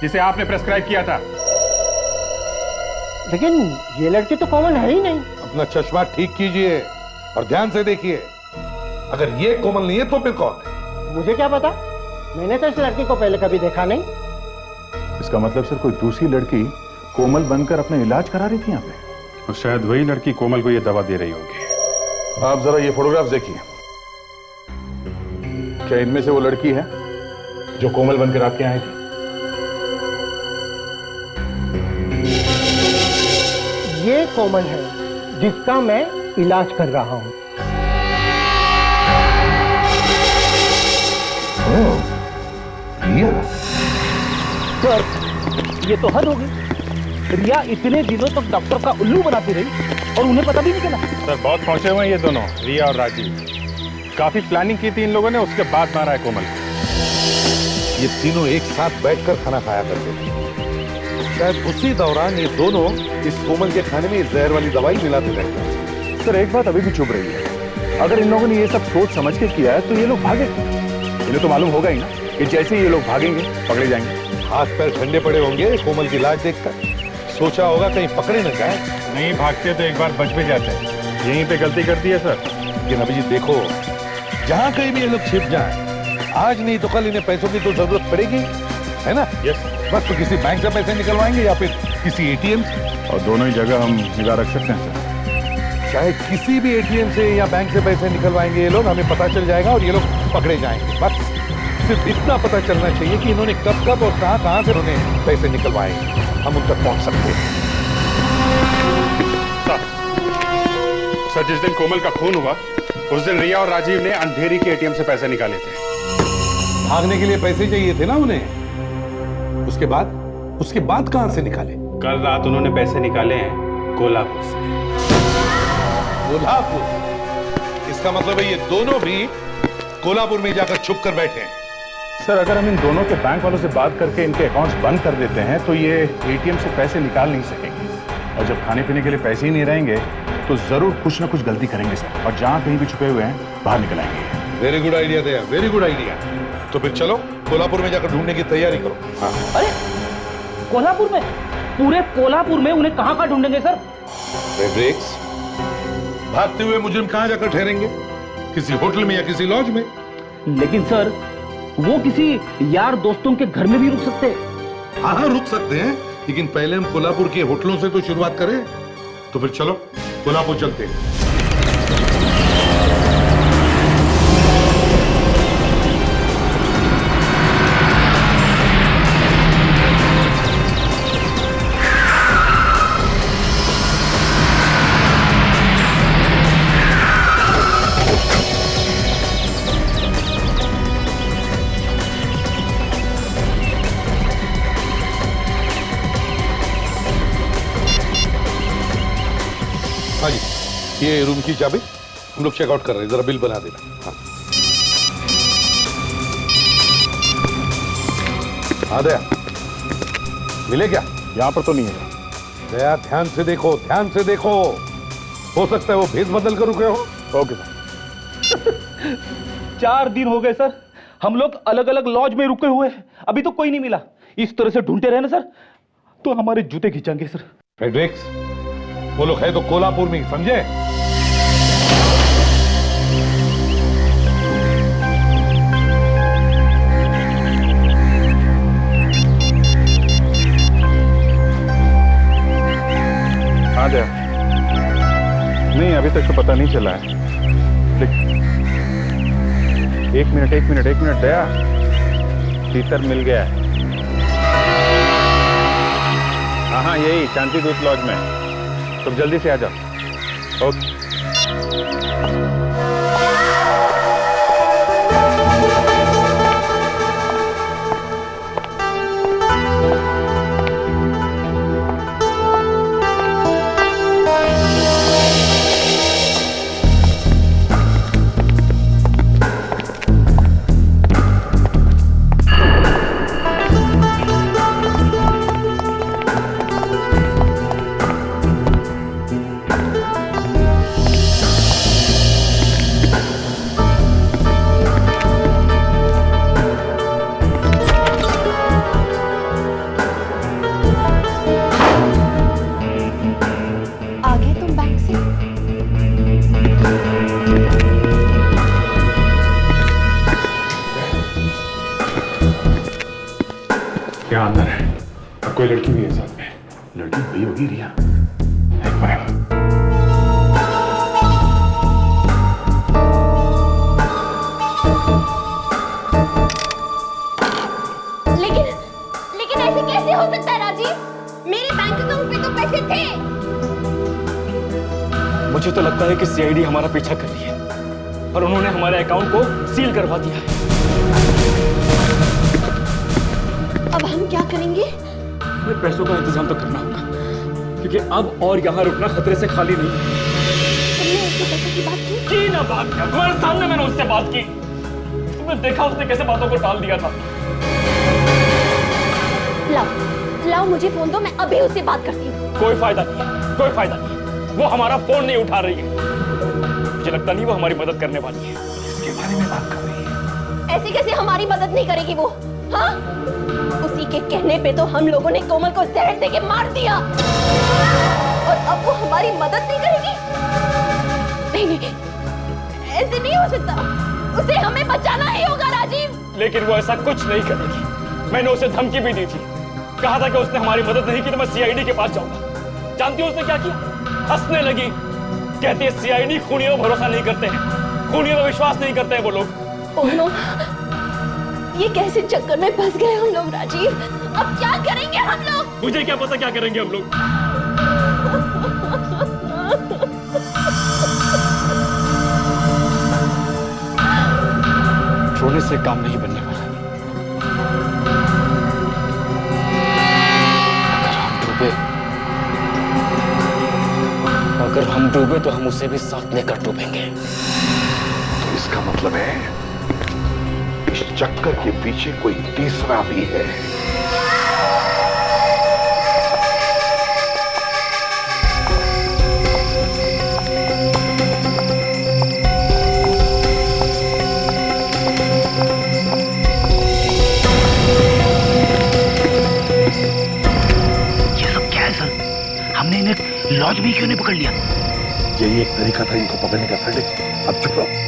जिसे आपने प्रेस्क्राइब किया था। लेकिन ये लड़की तो कोमल है ही नहीं। अपना चश्मा ठीक कीजिए और ध्यान से देखिए। अगर ये कोमल नहीं है तो फिर कौन है? मुझे क्या पता, मैंने तो इस लड़की को पहले कभी देखा नहीं। इसका मतलब सर कोई दूसरी लड़की कोमल बनकर अपना इलाज करा रही थी यहाँ पे, और शायद वही लड़की कोमल को ये दवा दे रही होगी। आप जरा ये फोटोग्राफ देखिए। क्या इनमें से वो लड़की है जो कोमल बनकर आपके यहाँ आई थी? ये कोमल है जिसका मैं इलाज कर रहा हूँ। रिया? सर, ये तो हद हो गई। रिया इतने दिनों तक डॉक्टर का उल्लू बनाती रही और उन्हें पता भी नहीं चला। सर, बहुत पहुंचे हुए हैं ये दोनों, रिया और राजीव। काफी प्लानिंग की थी इन लोगों ने, उसके बाद मारा है कोमल को। ये तीनों एक साथ बैठकर खाना खाया करते थे। शायद उसी दौरान ये दोनों इस कोमल के खाने में जहर वाली दवाई मिलाते रहते। सर, एक बात अभी भी चुभ रही है, अगर इन लोगों ने ये सब सोच समझ के किया है तो ये लोग भागे। इन्हें तो मालूम होगा ही ना कि जैसे ही ये लोग भागेंगे पकड़े जाएंगे। हाथ पैर ठंडे पड़े होंगे कोमल की लाश देखकर। सोचा होगा कहीं पकड़े न जाए। नहीं भागते तो एक बार बच भी जाते हैं। यहीं पे गलती करती है सर। लेकिन अभी जी देखो, जहां कहीं भी ये लोग छिप जाएं, आज नहीं तो कल इन्हें पैसों की तो जरूरत पड़ेगी, है ना? यस। बस तो किसी बैंक से पैसे निकलवाएंगे या फिर किसी एटीएम से। और दोनों ही जगह हम निगाह रख सकते हैं सर। चाहे किसी भी एटीएम से या बैंक से पैसे निकलवाएंगे ये लोग, हमें पता चल जाएगा और ये लोग पकड़े जाएंगे। बस सिर्फ इतना पता चलना चाहिए कि इन्होंने कब कब और कहां से उन्हें पैसे निकलवाए, हम उन तक पहुंच सकते हैं। सर, जिस दिन कोमल का खून हुआ उस दिन रिया और राजीव ने अंधेरी के एटीएम से पैसे निकाले थे। भागने के लिए पैसे चाहिए थे ना उन्हें। उसके बाद कहां से निकाले? कल रात उन्होंने पैसे निकाले हैं कोल्हापुर से। कोल्हापुर? इसका मतलब है ये दोनों भी कोल्हापुर में जाकर छुप कर बैठे हैं। सर, अगर हम इन दोनों के बैंक वालों से बात करके इनके अकाउंट्स बंद कर देते हैं तो ये एटीएम से पैसे निकाल नहीं सकेंगे, और जब खाने पीने के लिए पैसे ही नहीं रहेंगे तो जरूर कुछ ना कुछ गलती करेंगे सर, और जहां कहीं भी छुपे हुए हैं बाहर निकल आएंगे। वेरी गुड आइडिया दिया, वेरी गुड आइडिया। तो फिर चलो कोल्हापुर में जाकर ढूंढने की तैयारी करो। हाँ। अरे कोल्हापुर में? पूरे कोल्हापुर में उन्हें कहां ढूंढेंगे सर? फेड्रिक्स, भागते हुए मुजरिम कहां जाकर ठहरेंगे? किसी होटल में या किसी लॉज में। लेकिन सर, वो किसी यार दोस्तों के घर में भी रुक सकते हैं। हाँ, रुक सकते हैं, लेकिन पहले हम कोल्हापुर के होटलों से तो शुरुआत करें। तो फिर चलो कोल्हापुर चलते हैं। हाँ जी, ये रूम की चाबी, हम लोग चेकआउट कर रहे हैं, जरा बिल बना देना। हाँ दया, मिले क्या? यहाँ पर तो नहीं है। दया, ध्यान से देखो, ध्यान से देखो, हो सकता है वो भेद बदल कर रुके हो। Okay sir. 4 दिन हो गए सर, हम लोग अलग अलग लॉज में रुके हुए हैं, अभी तो कोई नहीं मिला। इस तरह से ढूंढते रहे ना सर तो हमारे जूते खींचेंगे सर। फेड्रिक्स, वो लोग है तो कोल्हापुर में, समझे? हाँ दया, नहीं, अभी तक तो पता नहीं चला है। एक मिनट दया, तीतर मिल गया है। हाँ, यही शांति दूत लॉज में। तुम जल्दी से आ जाओ। ओके। क्या अंदर है? और कोई लड़की भी है साथ में? लड़की वही होगी रिया। एक मिनट। लेकिन ऐसे कैसे हो सकता है राजीव? मेरे बैंक अकाउंट पे तो पैसे थे। मुझे तो लगता है कि सीआईडी हमारा पीछा कर रही है और उन्होंने हमारे अकाउंट को सील करवा दिया है। अब हम क्या करेंगे? हमें पैसों का इंतजाम तो करना होगा, क्योंकि अब और यहाँ रुकना खतरे से खाली नहीं है। तुमने उससे पैसे की बात की ना बात किया, तुम्हारे सामने मैंने उससे बात की। तुमने देखा उसने कैसे बातों को टाल दिया था। लाओ मुझे फोन दो, मैं अभी उससे बात करती हूँ। कोई फायदा नहीं, वो हमारा फोन नहीं उठा रही है। मुझे लगता नहीं वो हमारी मदद करने वाली है। इसके बारे में बात कर रही है। ऐसे कैसे हमारी मदद नहीं करेगी वो? हाँ? उसी के कहने पे तो हम लोगों ने कोमल को जहर देके मार दिया, और अब वो हमारी मदद नहीं करेगी? नहीं, ऐसे नहीं हो सकता। उसे हमें बचाना ही होगा राजीव। लेकिन वो ऐसा कुछ नहीं करेगी। मैंने उसे धमकी भी दी थी, कहा था कि उसने हमारी मदद नहीं की तो मैं सीआईडी के पास जाऊंगा। जानती हो उसने क्या किया? हंसने लगी, कहती है सीआईडी खूनियों पर भरोसा नहीं करते हैं, खूनियों पर विश्वास नहीं करते हैं वो लोग। ओह नो, ये कैसे चक्कर में फंस गए हम लोग राजीव? अब क्या करेंगे हम लोग? मुझे क्या पता क्या करेंगे हम लोग। रोने से काम नहीं बनने वाला। अगर हम डूबे तो हम उसे भी साथ लेकर डूबेंगे। तो इसका मतलब है इस चक्कर के पीछे कोई तीसरा भी है। ये सब क्या है सर? हमने इन्हें लॉज भी क्यों नहीं पकड़ लिया? यही एक तरीका था इनको पकड़ने का फ्रेंड। अब चुप रहो।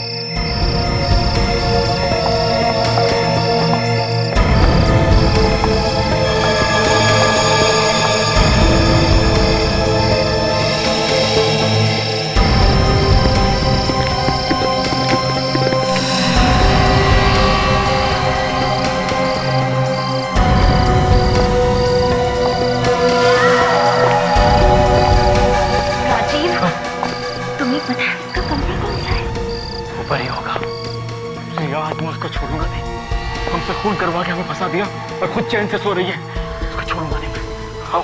खून करवा के हमें फंसा दिया और खुद चैन से सो रही है। उसको छोड़ूंगा नहीं मैं। आओ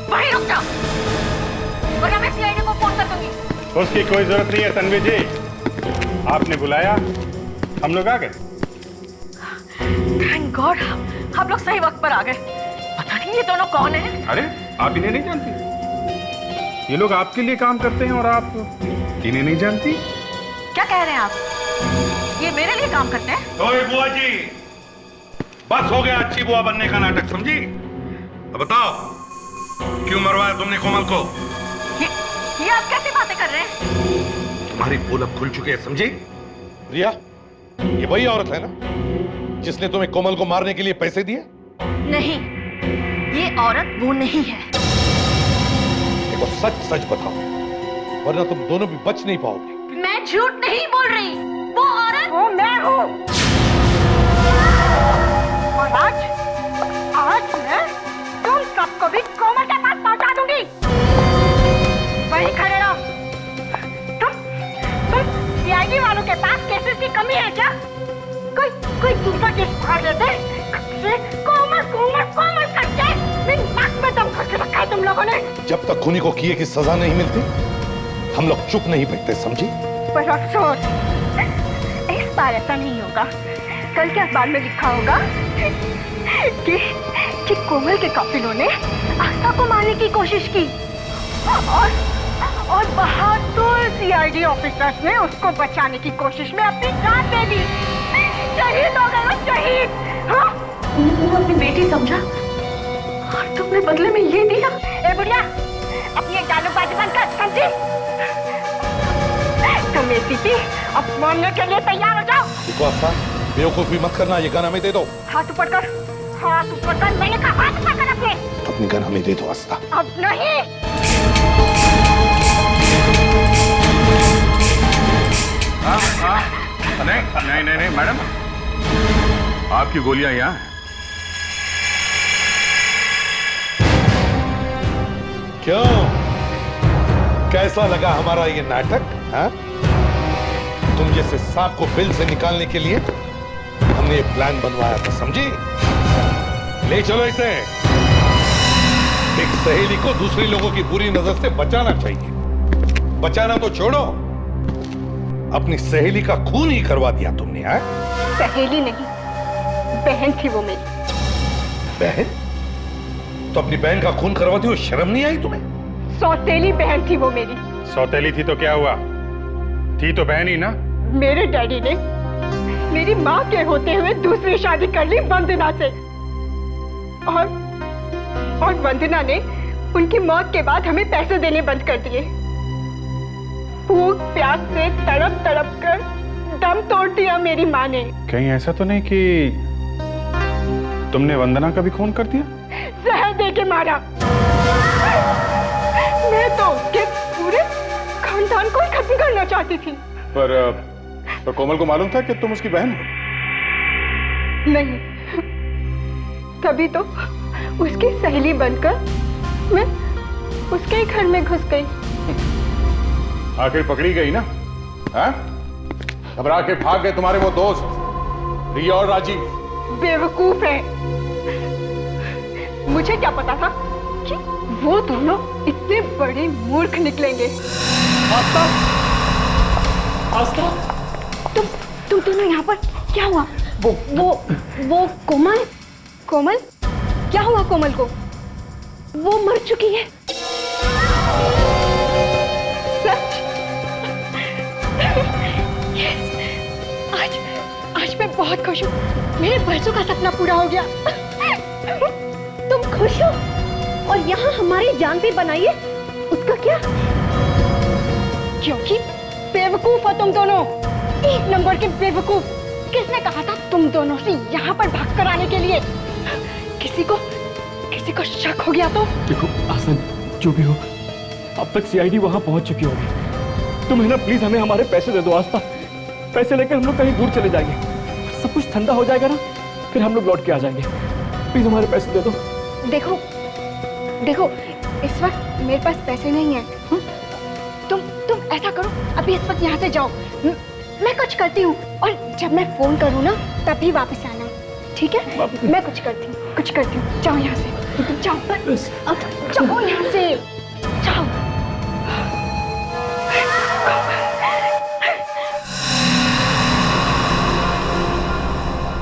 वहीं रुक जाओ, वरना मैं सीआईडी को फोन कर दूंगी। उसकी कोई जरूरत नहीं है तन्वी जी, आपने बुलाया, हम लोग आ गए। थैंक गॉड, आप लोग सही वक्त पर आ गए। पता नहीं ये दोनों कौन है? अरे आप इन्हें नहीं जानती? ये लोग आपके लिए काम करते हैं और आप इन्हें नहीं जानती? क्या कह रहे हैं आप? ये मेरे लिए काम करते हैं? तो बुआ जी, बस हो गया अच्छी बुआ बनने का नाटक, समझी? अब बताओ क्यों मरवाया तुमने कोमल को? ये आप कैसी बातें कर रहे हैं? तुम्हारी पोल अब खुल चुकी है, समझी? रिया, ये वही औरत है ना जिसने तुम्हें कोमल को मारने के लिए पैसे दिए? नहीं, ये औरत वो नहीं है। देखो सच सच बताओ, वरना तुम दोनों भी बच नहीं पाओगे। मैं झूठ नहीं बोल रही, वो औरत वो मैं हूँ। और आज मैं तुम सबको भी कोमल के पास पहुंचा दूंगी। वहीं खड़े रहो। तुम सीआईडी वालों के पास केसेस की कमी है क्या? कोई दूसरा केस उठा लेते। कोमल कोमल कोमल करके मेरी नाक में दम करके रखा है तुम लोगों ने। जब तक खूनी को किए की सजा नहीं मिलती हम लोग चुप नहीं बैठते, समझी? पर अफसोस इस बार ऐसा नहीं होगा। कल के अखबार में लिखा होगा कि कोमल के काफिलों ने आस्था को मारने की कोशिश की और बहादुर सीआईडी ऑफिसर्स ने उसको बचाने की कोशिश में अपनी जान दे दी। शहीद हो गए वो, शहीद। हाँ? तुमने अपनी बेटी समझा और तुमने बदले में ये दिया। ए बुढ़िया, अपनी जालूबाजी बंद कर, समझी? तुम एसीपी अब मरने के लिए तैयार हो जाओ। देखो आस्था, बेवकूफी मत करना, ये गन हमें दे दो। हाथ ऊपर कर, हाथ ऊपर कर। मैंने कहा हाथ ऊपर कर अपने। अपनी गन हमें दे दो आस्था। अब नहीं। नहीं मैडम, आपकी गोलियां यहाँ हैं। क्यों, कैसा लगा हमारा ये नाटक? हाँ? तुम जैसे सांप को बिल से निकालने के लिए हमने ये प्लान बनवाया था, समझी? ले चलो इसे। एक सहेली को दूसरे लोगों की बुरी नजर से बचाना चाहिए। बचाना तो छोड़ो, अपनी सहेली का खून ही करवा दिया तुमने। है सहेली नहीं, बहन थी वो मेरी। बहन? तो अपनी बहन का खून करवाती हुई शर्म नहीं आई तुम्हें? सौतेली बहन थी वो मेरी। सौतेली थी तो क्या हुआ, थी तो बहन ही ना। मेरे डैडी ने मेरी माँ के होते हुए दूसरी शादी कर ली वंदना से, और वंदना ने उनकी मौत के बाद हमें पैसे देने बंद कर दिए। भूख प्यास से तड़प तड़प कर दम तोड़ दिया मेरी माँ ने। कहीं ऐसा तो नहीं कि तुमने वंदना का भी खून कर दिया? जहर दे के मारा। मैं तो उसके पूरे खानदान को ही खत्म करना चाहती थी। पर कोमल को मालूम था कि तुम उसकी बहन हो? नहीं, तभी तो उसकी सहेली बनकर मैं उसके ही घर में घुस गई। आखिर पकड़ी गई ना? हाँ? घबरा के भाग गए तुम्हारे वो दोस्त रिया और राजीव। बेवकूफ है। मुझे क्या पता था कि वो दोनों इतने बड़े मूर्ख निकलेंगे। आस्था, आस्था, तुम दोनों यहाँ पर क्या हुआ? वो कोमल क्या हुआ कोमल को? वो मर चुकी है। सच? यस। आज मैं बहुत खुश हूँ। मेरे बरसों का सपना पूरा हो गया। तुम खुश हो और यहाँ हमारी जान भी बनाइए, उसका क्या? क्योंकि बेवकूफ हो तुम दोनों, एक नंबर के बेवकूफ। किसने कहा था तुम दोनों से यहाँ पर भाग कर आने के लिए? किसी को शक हो गया तो? देखो आसन, जो भी हो, अब तक सीआईडी वहां पहुंच चुकी होगी। तुम है ना, प्लीज हमें हमारे पैसे दे दो आस्था। पैसे लेकर हम लोग कहीं दूर चले जाएंगे, सब कुछ ठंडा हो जाएगा ना, फिर हम लोग लौट के आ जाएंगे। प्लीज हमारे पैसे दे दो। देखो इस वक्त मेरे पास पैसे नहीं है। तुम ऐसा करो, अभी इस वक्त यहाँ से जाओ। मैं कुछ करती हूँ और जब मैं फोन करूँ ना तभी वापस आना, ठीक है? मैं कुछ करती हूँ। जाओ यहाँ से, जाओ यहाँ से, जाओ।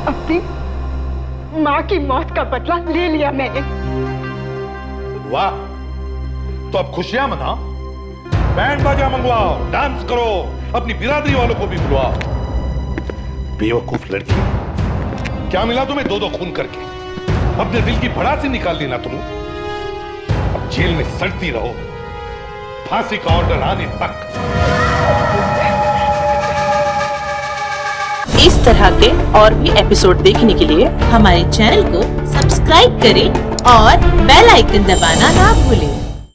अपनी माँ की मौत का बदला ले लिया मैंने। वाह, तो अब खुशियां मनाओ, बैंड बाजा मंगवाओ, डांस करो, अपनी बिरादरी वालों को भी बुलवाओ। बेवकूफ लड़की, क्या मिला तुम्हें दो खून करके? अपने दिल की भड़ासी निकाल ली ना तुम। अब जेल में सड़ती रहो, फांसी का ऑर्डर आने तक। इस तरह के और भी एपिसोड देखने के लिए हमारे चैनल को सब्सक्राइब करें और बेल आइकन दबाना ना भूलें।